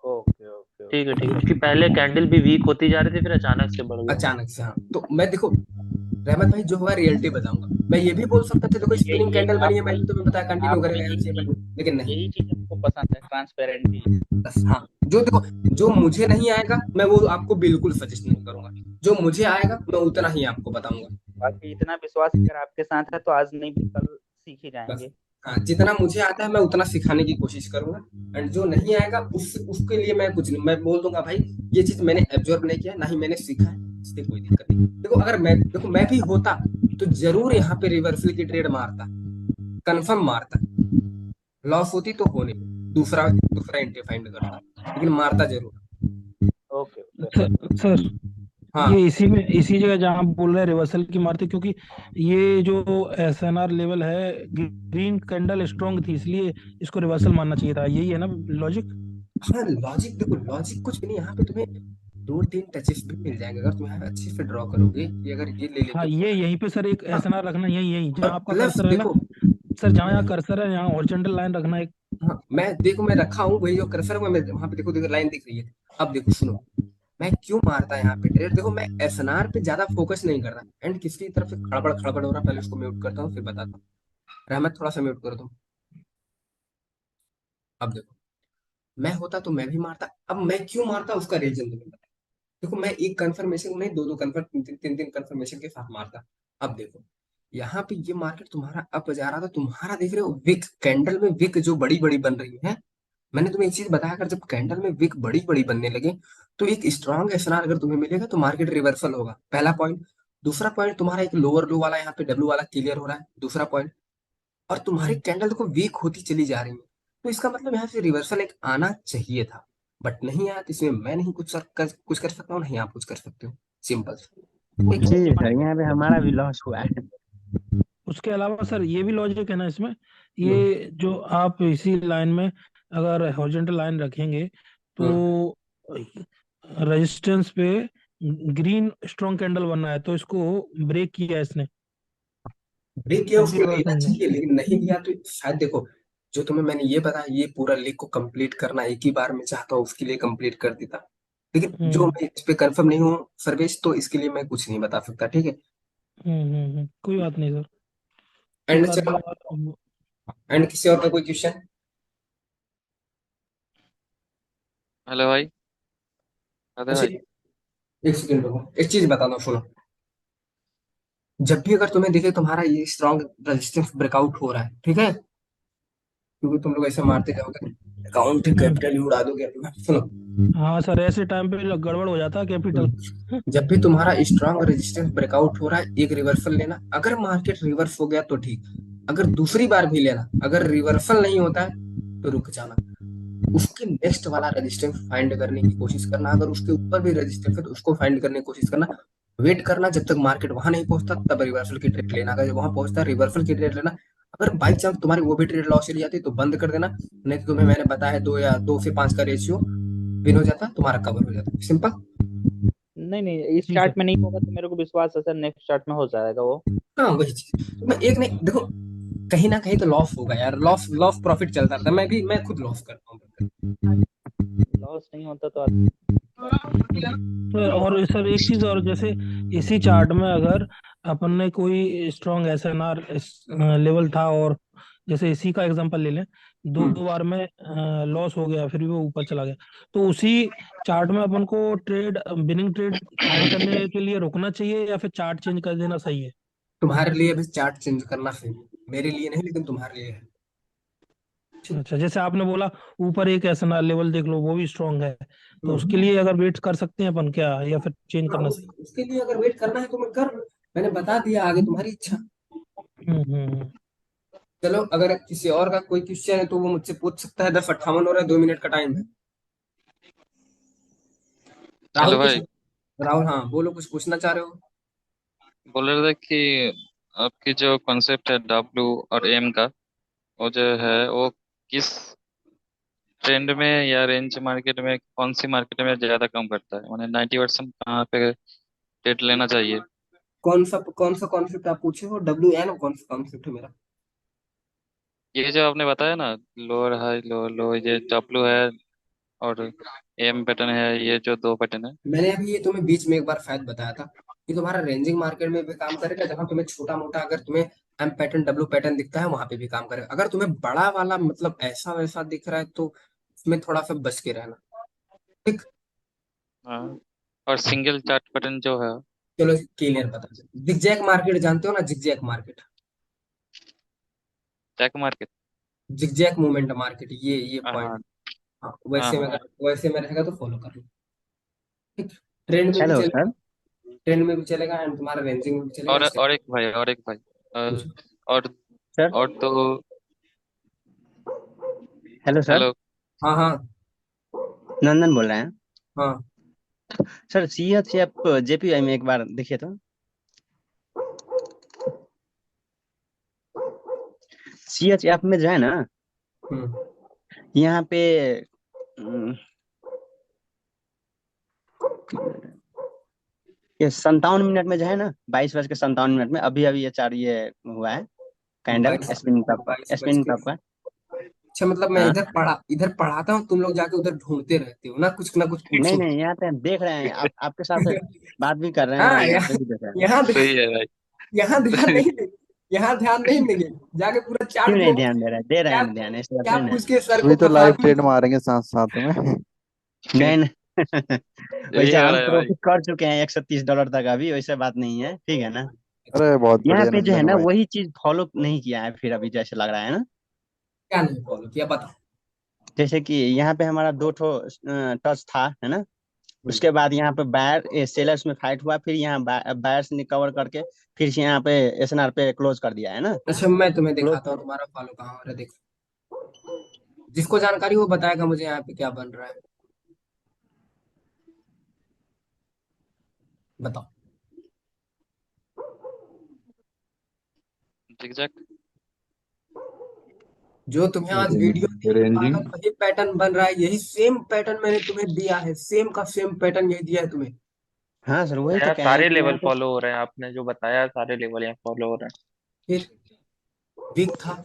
ओके ओके, ठीक है ठीक है, क्योंकि पहले कैंडल भी वीक होती जा रही थी, फिर अचानक से बढ़ गया। अचानक से, हाँ। तो मैं देखो रहमत भाई, जो होगा रियलिटी बताऊंगा। मैं ये भी बोल सकता था देखो यही स्पिनिंग यही कैंडल बनी है, आप मैंने भाई, तुम्हें बताया कंटिन्यू आपको करेगा यहाँ यही से, चीज लेकिन नहीं। यही चीज हमको पसंद है, ट्रांसपेरेंटी। बस हाँ, जो देखो, जो मुझे नहीं आएगा मैं वो आपको बिल्कुल सजेस्ट नहीं करूंगा, जो मुझे आएगा मैं उतना ही आपको बताऊंगा। बाकी इतना विश्वास अगर आपके साथ है तो आज नहीं भी कल सीख ही बस जाएंगे। हाँ, जितना मुझे आता है मैं उतना सिखाने की कोशिश करूंगा, एंड जो नहीं आएगा उसके लिए मैं कुछ नहीं, मैं बोल दूंगा भाई ये चीज मैंने एब्जॉर्ब नहीं किया, ना ही मैंने सीखा है, इससे कोई दिक्कत नहीं। देखो अगर मैं भी होता तो जरूर यहाँ पे रिवर्सल की ट्रेड मारता, कंफर्म मारता। लॉस होती तो होने, दूसरा दूसरा एंट्री फाइंड करता, लेकिन मारता जरूर। ओके सर हाँ ये इसी जगह जहाँ आप बोल रहे हैं रिवर्सल की मारते, क्योंकि ये जो SNR लेवल है, ग्रीन कैंडल स्ट्रांग थी, इसलिए इसको रिवर्सल मानना चाहिए था, यही है ना लॉजिक? हाँ, लॉजिक देखो, लॉजिक कुछ भी नहीं, यहाँ पे तुम्हें 2-3 टचेस भी मिल जाएंगे अगर तुम यहाँ अच्छे से ड्रॉ करोगे, ये अगर ये ले लेते हाँ, हो। ये यहीं पे सर एक हाँ, SNR रखना, यही यही और जहाँ आपका प्लस कर्सर है ना देखो, सर, जहाँ यहाँ कर्सर है यहाँ हॉरिजॉन्टल लाइन रखना एक। हाँ मैं रखा हूँ वही जो कर्सर हुआ, मैं वहां पे देखो देखो लाइन दिख रही है। अब देखो सुनो, मैं क्यों मारता यहाँ पे ट्रेड, देखो मैं एसएनआर पे ज्यादा फोकस नहीं करता, एंड किसकी तरफ से खड़बड़ खड़बड़ हो रहा है, पहले उसको म्यूट करता हूँ फिर बताता हूँ। रहमत थोड़ा सा म्यूट कर दो। अब देखो, मैं होता तो मैं भी मारता, अब मैं क्यों मारता उसका रीजन तुम्हें पता है। देखो मैं एक कंफर्मेशन नहीं, दो दो कंफर्म, तीन कंफर्मेशन के साथ मारता। अब देखो यहाँ पे ये मार्केट तुम्हारा अप जा रहा था, तुम्हारा देख रहे हो विक कैंडल में विक जो बड़ी बड़ी बन रही है। मैंने तुम्हें एक चीज बताया, अगर जब कैंडल में विक बड़ी बड़ी बनने लगे तो एक स्ट्रांग एसएनआर अगर तुम्हें मिलेगा तो मार्केट रिवर्सल होगा, पहला पॉइंट। दूसरा पॉइंट, तुम्हारा एक लोअर लो वाला यहाँ पे डब्ल्यू वाला क्लियर हो रहा है, दूसरा पॉइंट। और तुम्हारी कैंडल देखो वीक होती चली जा रही है, तो इसका मतलब यहाँ से रिवर्सल एक आना चाहिए था, बट नहीं आया, तो इसमें मैं नहीं कुछ कर सकता हूँ, नहीं आप कुछ कर सकते हो, सिंपल। ठीक जी सर, यहाँ पे हमारा भी लॉस हुआ है। उसके अलावा सर ये भी लॉजिक है ना इसमें, हम्म, ये जो आप इसी लाइन में अगर हॉरिजॉन्टल लाइन रखेंगे हम्म। तो रेजिस्टेंस पे ग्रीन स्ट्रॉन्ग कैंडल बना है तो इसको ब्रेक किया है इसने, ब्रेक किया, एंटी उसको लेना रिवर्सल में। चाहिए लेकिन नहीं लिया तो शायद देखो, जो तुम्हें मैंने ये बताया ये पूरा लीग को कंप्लीट करना एक ही बार में चाहता हूँ, उसके लिए कंप्लीट कर देता। लेकिन जो हम्म मैं इस पे कंफर्म नहीं हूँ सर्वेश, तो इसके लिए मैं कुछ नहीं बता सकता, ठीक है। कोई बात नहीं सर। एंड एक आध चलो, बार एंड किसी और का कोई क्वेश्चन? हेलो भाई। अरे अच्छा, भाई। एक सेकंड रुको, एक चीज बताना सुनो। जब भी अगर तुम्हें दिखे तुम्हारा ये स्ट्रॉन्ग रेजिस्टेंस ब्रेकआउट हो रहा है, ठीक है, क्योंकि तुम लोग ऐसे मारते जाओगे, अकाउंट कैपिटल ही उड़ा दोगे अपना, सुनो। हाँ सर, ऐसे टाइम पे गड़बड़ हो जाता है कैपिटल। जब भी तुम्हारा स्ट्रॉन्ग रेजिस्टेंस ब्रेकआउट हो रहा है, एक रिवर्सल लेना, अगर मार्केट रिवर्स हो गया तो ठीक, अगर दूसरी बार भी लेना, अगर रिवर्सल नहीं होता है तो रुक जाना, उसके नेक्स्ट वाला रेजिस्टेंस फाइंड करने की कोशिश करना, अगर उसके ऊपर भी रेजिस्टेंस है तो उसको फाइंड करने की कोशिश करना, वेट करना जब तक मार्केट वहां नहीं पहुंचता, तब रिवर्सल की ट्रेड लेना, अगर जब वहां पहुंचता है रिवर्सल की ट्रेड लेना। अगर बाई चांस तुम्हारी वो भी ट्रेड लॉस चली जाती है तो बंद कर देना, नहीं तो तुम्हें मैंने बताया है 2 या 2 से 5 का रेशियो विन हो जाता है, तुम्हारा कवर हो जाता है, सिंपल। नहीं नहीं, इस जी सर। चार्ट में नहीं होगा तो मेरे को विश्वास है सर, नेक्स्ट चार्ट में हो जाएगा वो। हाँ वही चीज, तो मैं एक नहीं देखो, कहीं ना कहीं तो लॉस होगा यार, लॉस लॉस प्रॉफिट चलता रहता है, मैं खुद लॉस करता हूँ। लॉस नहीं होता तो और सर एक चीज और, जैसे इसी चार्ट में अगर अपन ने कोई स्ट्रॉन्ग एसएनआर लेवल था और जैसे इसी का एग्जांपल ले लें, दो हम्म। बार में लॉस हो गया फिर भी वो ऊपर चला गया, तो उसी चार्ट में अपन को ट्रेड बिनिंग ट्रेड फाइंड करने के लिए रुकना चाहिए या फिर चार्ट चेंज कर देना सही है? तुम्हारे लिए भी चार्ट चेंज करना सही है, मेरे लिए नहीं लेकिन तुम्हारे लिए है। ठीक। अच्छा, जैसे आपने बोला ऊपर एक एसएनआर लेवल देख लो वो भी स्ट्रांग है, तो उसके हम्म। लिए अगर वेट कर सकते हैं अपन क्या, या फिर चेंज हाँ करना सही? उसके लिए अगर वेट करना है तो मैं कर, मैंने बता दिया, आगे तुम्हारी इच्छा। हम्म। चलो, अगर किसी और का कोई क्वेश्चन है तो वो मुझसे पूछ सकता है, 10:58 हो रहा है, 2 मिनट का टाइम है। राहुल हेलो कुछ, भाई। राहुल हाँ बोलो, कुछ पूछना चाह रहे हो? बोल रहे थे कि आपकी जो कॉन्सेप्ट है डब्ल्यू और एम का, वो जो है वो किस ट्रेंड में या रेंज मार्केट में, कौन सी मार्केट में ज्यादा कम करता है, मैंने 90% कहाँ पे ट्रेड लेना चाहिए? कौन सा कॉन्सेप्ट आप पूछे हो? WN कौन सा कॉन्सेप्ट है मेरा? ये जो आपने बताया ना, लोअर हाई लोअर लो, ये डब्ल्यू है और एम पैटर्न है, ये जो दो पैटर्न है। मैंने अभी ये तुम्हें बीच में एक बार शायद बताया था, कि तुम्हारा रेंजिंग मार्केट में भी काम करेगा, जहां तुम्हें छोटा मोटा अगर तुम्हें एम पैटर्न डब्ल्यू पैटर्न दिखता है वहां पे भी काम करेगा, अगर तुम्हें बड़ा वाला मतलब ऐसा वैसा दिख रहा है तो उसमें थोड़ा सा बच के रहना, ठीक। हाँ, और सिंगल चार्ट पैटर्न जो है। चलो क्लियर बता, जिगजैग मार्केट जानते हो ना, जिगजैग मार्केट, टैक मार्केट। जिगजैग मूवमेंट मार्केट, ये पॉइंट। हाँ हाँ हाँ वैसे में, हाँ। अगर वैसे में रहेगा तो फॉलो कर लो, ठीक। ट्रेंड में भी हेलो चलेगा, सर। ट्रेंड में भी चलेगा एंड तुम्हारा रेंजिंग में भी चलेगा, और एक भाई, और एक भाई, पूछो। और सर। और तो हेलो सर। हेलो। हाँ हाँ नंदन बोल रहे हैं। हाँ। सर CHF JPY में एक बार देखिए तो। CHF में जो है ना, हम्म। यहाँ पे अम, ये 57 मिनट में जो है ना, 22:57 में अभी अभी ये चार ये हुआ है कैंडल, बाईस स्पिन टॉप बाईस का, बज स्पिन के टॉप का। अच्छा, मतलब मैं हाँ। इधर पढ़ाता हूँ, तुम लोग जाके उधर ढूंढते रहते हो ना कुछ नहीं पूछो। नहीं, यहाँ पे हम देख रहे हैं, आपके साथ बात भी कर रहे हैं हाँ और यहाँ, वही देख रहे हैं। यहाँ सही है भाई। यहाँ ध्यान नहीं दे, यहाँ ध्यान नहीं देंगे, जाके पूरा क्यों चार्ट नहीं घूमो, ध्यान दे रहे हैं? दे रहे क्या हैं ध्यान, ऐसी बात क्या नहीं ना। पूछ के सर को अभी तो फंसा लाइव दूं। ट्रेड मारेंगे साथ साथ में। नहीं नहीं। यही वैसे हो हम रहा है भाई। प्रॉफिट कर चुके हैं $130 तक, अभी वैसे बात नहीं है, ठीक है ना। अरे बहुत यहाँ बढ़िया पे जो है नंदन ना भाई। वही चीज फॉलो नहीं किया है फिर अभी, जैसे लग रहा है ना। क्या नहीं फॉलो किया बता। जैसे कि यहाँ पे हमारा दो ठो टच था, है ना। हम्म। उसके बाद यहाँ पे बायर सेलर्स में फाइट हुआ, फिर यहाँ बायर्स ने कवर करके फिर से यहाँ पे SNR पे क्लोज कर दिया है ना। अच्छा मैं तुम्हें क्लोज। दिखाता हूँ तुम्हारा फॉलो कहाँ हो रहा है, देखो, जिसको जानकारी वो बताएगा मुझे यहाँ पे क्या बन रहा है, बताओ। zigzag। जो तुम्हें आज वीडियो में रेंजिंग। पागल वही पैटर्न बन रहा है, यही सेम पैटर्न मैंने तुम्हें दिया है, सेम का सेम पैटर्न यही दिया है तुम्हें। हाँ सर, वही तो यार कह रहे हैं सारे कि लेवल यहाँ पे। फॉलो हो रहे हैं, आपने जो बताया सारे लेवल यहाँ फॉलो हो रहे हैं। फिर वीक था?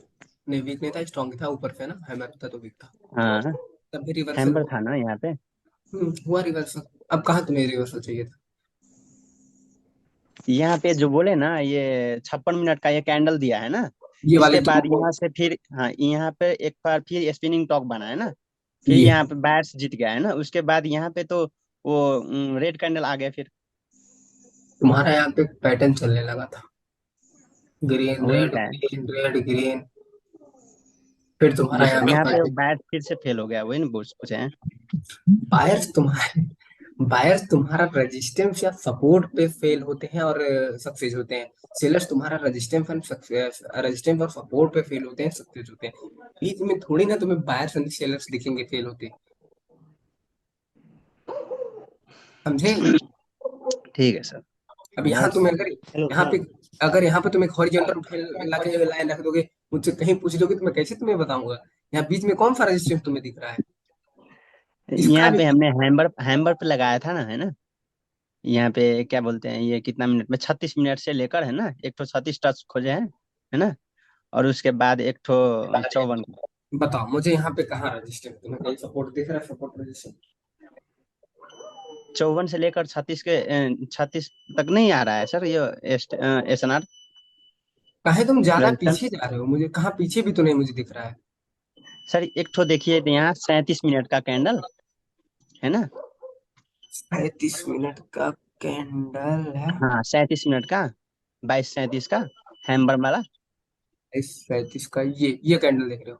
नहीं वीक नहीं था, स्ट्रांग था, ऊपर से ना हैमर था तो वीक था, हाँ, तब भी रिवर्सल हैम्बर हुआ। था ना यहाँ पे। हुआ रिवर्सल। अब कहाँ तुम्हें रिवर्सल चाहिए था? यहाँ पे जो बोले ना, ये 56 मिनट का ये कैंडल दिया है ना। ये वाले इसके तुम बाद यहाँ से फिर, हाँ, यहाँ पे एक बार फिर स्पिनिंग टॉप बना है ना। फिर ये यहाँ पे बैट्स जीत गया है ना, उसके बाद यहाँ पे तो वो रेड कैंडल आ गया फिर। तुम्हारा यहाँ पे पैटर्न चलने लगा था, ग्रीन वही रेड का है। ग्रीन रेड ग्रीन, फिर तुम्हारा बस यहाँ पे यहाँ पे पैटर्न। बैट फिर से फेल हो गया, वही ना पूछे हैं। बायर्स तुम्हारा रेजिस्टेंस या सपोर्ट पे फेल होते हैं और सक्सेस होते हैं। सेलर्स तुम्हारा रेजिस्टेंस और सपोर्ट पे फेल होते हैं, सक्सेस होते हैं। बीच में थोड़ी ना तुम्हें बायर्स एंड सेलर्स दिखेंगे फेल होते, समझे? ठीक है सर। अब यहाँ बस। तुम्हें अगर हेलो यहाँ पे सर। अगर यहाँ पे तुम एक हॉरिजॉन्टल ला के लाइन रख दोगे, मुझसे कहीं पूछ दोगे तो मैं कैसे तुम्हें बताऊंगा? यहाँ बीच में कौन सा रेजिस्टेंस तुम्हें दिख रहा है? इसका यहाँ भी पे हमने हैम्बर हैम्बर पे लगाया था ना, है ना। यहाँ पे क्या बोलते हैं, ये कितना मिनट में 36 मिनट से लेकर, है ना, एक ठो 36 टच खोजे हैं, है ना। और उसके बाद एक ठो 54। बताओ मुझे यहाँ पे कहाँ रेजिस्टेंस तुम्हें कहीं सपोर्ट दिख रहा है? सपोर्ट रेजिस्टेंस 54 से लेकर 36 तक नहीं आ रहा है सर, ये SNR कहे तुम ज्यादा रजिस्टेंस। पीछे जा रहे हो, मुझे कहाँ पीछे भी तो नहीं मुझे दिख रहा है। सर एक ठो देखिए तो यहाँ 37 मिनट का कैंडल, है ना। 35 मिनट का कैंडल है? हाँ, 37 मिनट का, 22:37 का, हैम्बर वाला। 35 का ये कैंडल देख रहे हो?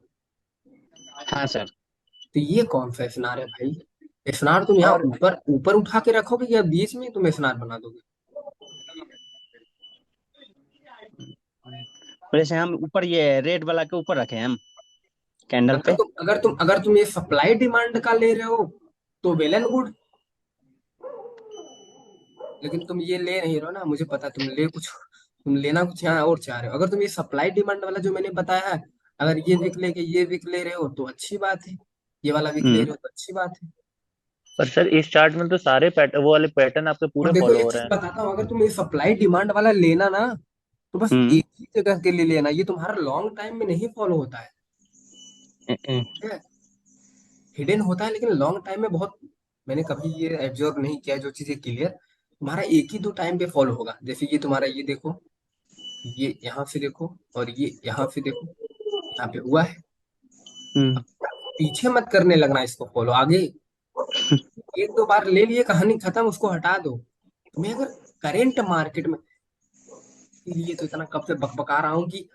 हाँ सर। तो ये कौन सा एसनार है भाई? एसनार तुम यहाँ और ऊपर ऊपर उठा के रखोगे या बीच में तुम एसनार बना दोगे? वैसे हम ऊपर ये रेड वाला के ऊपर रखे हैं हम कैंडल अगर पे। तुम अगर तुम अगर तुम ये सप्लाई डिमांड का ले रहे हो तो वेल एंड गुड, लेकिन तुम ये ले नहीं रहे हो ना, मुझे पता तुम लेना कुछ यहाँ और चाह रहे हो। अगर तुम ये सप्लाई डिमांड वाला जो मैंने बताया है, अगर ये विक लेके ये विक ले रहे हो तो अच्छी बात है, ये वाला विक ले हम्म। रहे हो तो अच्छी बात है। पर सर इस चार्ट में तो सारे पैटर्न, वो वाले पैटर्न आपके और पूरे देखो फॉलो एक हो चीज रहे हैं। बताता हूँ, अगर तुम ये सप्लाई डिमांड वाला लेना ना तो बस हम्म। एक ही जगह के लिए लेना, ये तुम्हारा लॉन्ग टाइम में नहीं फॉलो होता है। हिडन होता है लेकिन लॉन्ग टाइम में बहुत, मैंने कभी ये एब्जर्व नहीं किया जो चीजें क्लियर, तुम्हारा एक ही दो टाइम पे फॉलो होगा। जैसे ये तुम्हारा ये देखो, ये यहाँ से देखो और ये यहाँ से देखो, यहाँ पे हुआ है। हम्म। अब पीछे मत करने लगना इसको फॉलो, आगे एक दो बार ले लिए कहानी खत्म, उसको हटा दो। तुम्हें अगर करेंट मार्केट में, ये तो इतना कब से बकबका रहा हूँ कि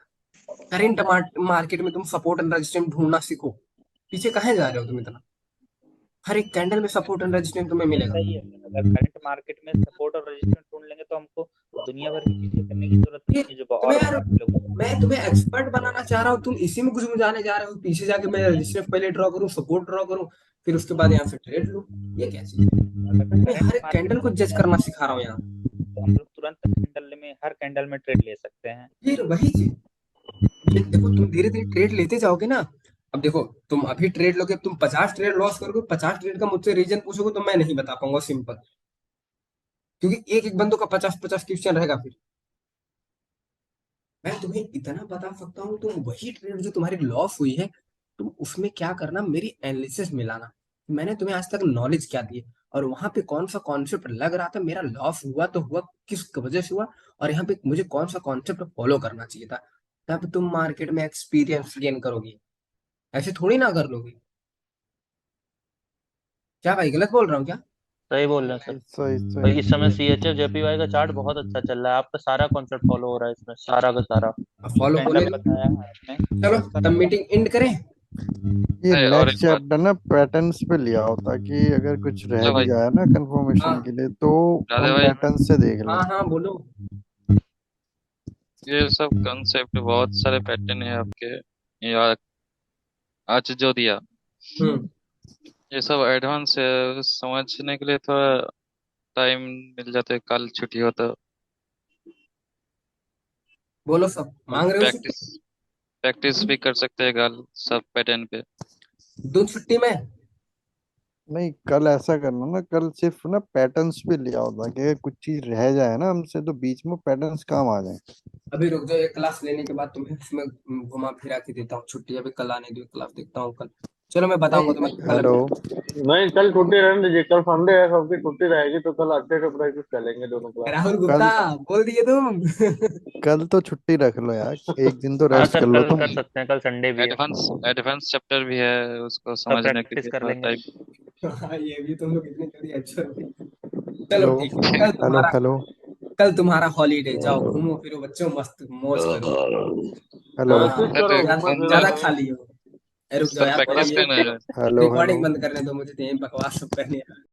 करेंट मार्केट में तुम सपोर्ट एंड रेजिस्टेंस ढूंढना सीखो। पीछे कहाँ जा रहे हो तुम इतना? हर एक कैंडल में सपोर्ट एंड रेजिस्टेंस तुम्हें मिलेगा। सही है सर, अगर करंट मार्केट में सपोर्ट और रेजिस्टेंस ढूंढ लेंगे तो हमको दुनिया भर की चीजें करने की जरूरत नहीं है, जो तुम्हें और यार, आप लोग। मैं तुम्हें एक्सपर्ट बनाना चाह रहा हूँ, तुम इसी में गुजमुजाने जा रहे हो। पीछे जाके मैं रेजिस्टेंस पहले ड्रॉ करूँ, सपोर्ट ड्रॉ करूँ, फिर उसके बाद यहाँ से ट्रेड लूँ, ये क्या चीज है? अगर मैं करंट हर एक मार्केट कैंडल को में जज करना सिखा रहा हूँ यहाँ। तो हम लोग तुरंत कैंडल में, हर कैंडल में ट्रेड ले सकते हैं। फिर वही चीज, देखो तुम धीरे धीरे ट्रेड लेते जाओगे ना। अब देखो तुम अभी ट्रेड लोगे, तुम 50 ट्रेड लॉस करोगे, 50 ट्रेड का मुझसे रीजन पूछोगे तो मैं नहीं बता पाऊंगा, सिंपल। क्योंकि एक एक बंदों का 50-50 क्वेश्चन रहेगा। फिर मैं तुम्हें इतना बता सकता हूँ, तुम वही ट्रेड जो तुम्हारी लॉस हुई है, तुम उसमें क्या करना, मेरी एनालिसिस मिलाना। मैंने तुम्हें आज तक नॉलेज क्या दी है और वहां पे कौन सा कॉन्सेप्ट लग रहा था, मेरा लॉस हुआ तो हुआ किस वजह से हुआ, और यहाँ पे मुझे कौन सा कॉन्सेप्ट फॉलो करना चाहिए था। तब तुम मार्केट में एक्सपीरियंस गेन करोगी, ऐसे थोड़ी ना कर लोगे। क्या भाई गलत बोल रहा हूँ क्या? सही बोल रहे हैं सर। सही भाई सही। इस समय CHF JPY का चार्ट बहुत अच्छा चल रहा है, आपका सारा कॉन्सेप्ट फॉलो हो रहा है इसमें, सारा का सारा अब जो फॉलो होने कैंडल दो। बताया है आपने चलो उसका तब तो मीटिंग एंड करें। ये अरे और नेक्स्ट एक बात। चैप्टर ना पैटर्न्स पे लिया होता कि अगर कुछ रह चलो भी भाई। जाए ना कंफर्मेशन के हाँ लिए तो राधे हम भाई। पैटर्न से देख लें। हाँ हाँ बोलो। ये सब कंसेप्ट, बहुत सारे पैटर्न है आपके, या आज जो दिया, हम्म। ये सब एडवांस है, समझने के लिए थोड़ा टाइम मिल जाता है, कल छुट्टी हो तो। बोलो सब और मांग रहे हो छुट्टी? प्रैक्टिस प्रैक्टिस भी कर सकते हैं कल सब पैटर्न पे। दूं छुट्टी में? नहीं, कल ऐसा करना ना, कल सिर्फ ना पैटर्न्स पे लिया होता कि अगर कुछ चीज रह जाए ना हमसे तो बीच में पैटर्न्स काम आ जाए। अभी रुक जाओ, एक क्लास लेने के बाद तुम्हें उसमें घुमा फिरा के देता हूँ छुट्टी। अभी कल आने दो, एक क्लास देखता हूँ कल। चलो मैं बताऊंगा तुम्हें कल हेलो। अभी। नहीं, कल छुट्टी रहने दीजिए, कल संडे है, सबकी छुट्टी रहेगी, तो कल अच्छे से प्रैक्टिस करेंगे दोनों क्लास। राहुल गुप्ता कल बोल दिए तुम। कल तो छुट्टी रख लो यार, एक दिन तो हाँ रेस्ट सर, कर लो कल तुम। कर सकते हैं, कल संडे भी है, एडवांस चैप्टर भी है, उसको सब समझने के प्रैक्टिस लिए कर थोड़ा लेंगे। टाइम। हाँ, ये भी तुम लोग इतने जल्दी अच्छा हो गए। चलो हेलो ठीक है, कल हेलो तुम्हारा हेलो कल तुम्हारा हॉलीडे, जाओ घूमो फिरो बच्चों, मस्त मौज करो। हेलो हाँ, प्रैक्टिस करो, घूमो सर फिरो ज्यादा नहीं। खा लियो। रुक जाओ सर यार, पहले प्रैक्टिस ये करना है। हेलो हेलो रिकॉर्डिंग बंद करने दो मुझे, तो यही बकवास सब करने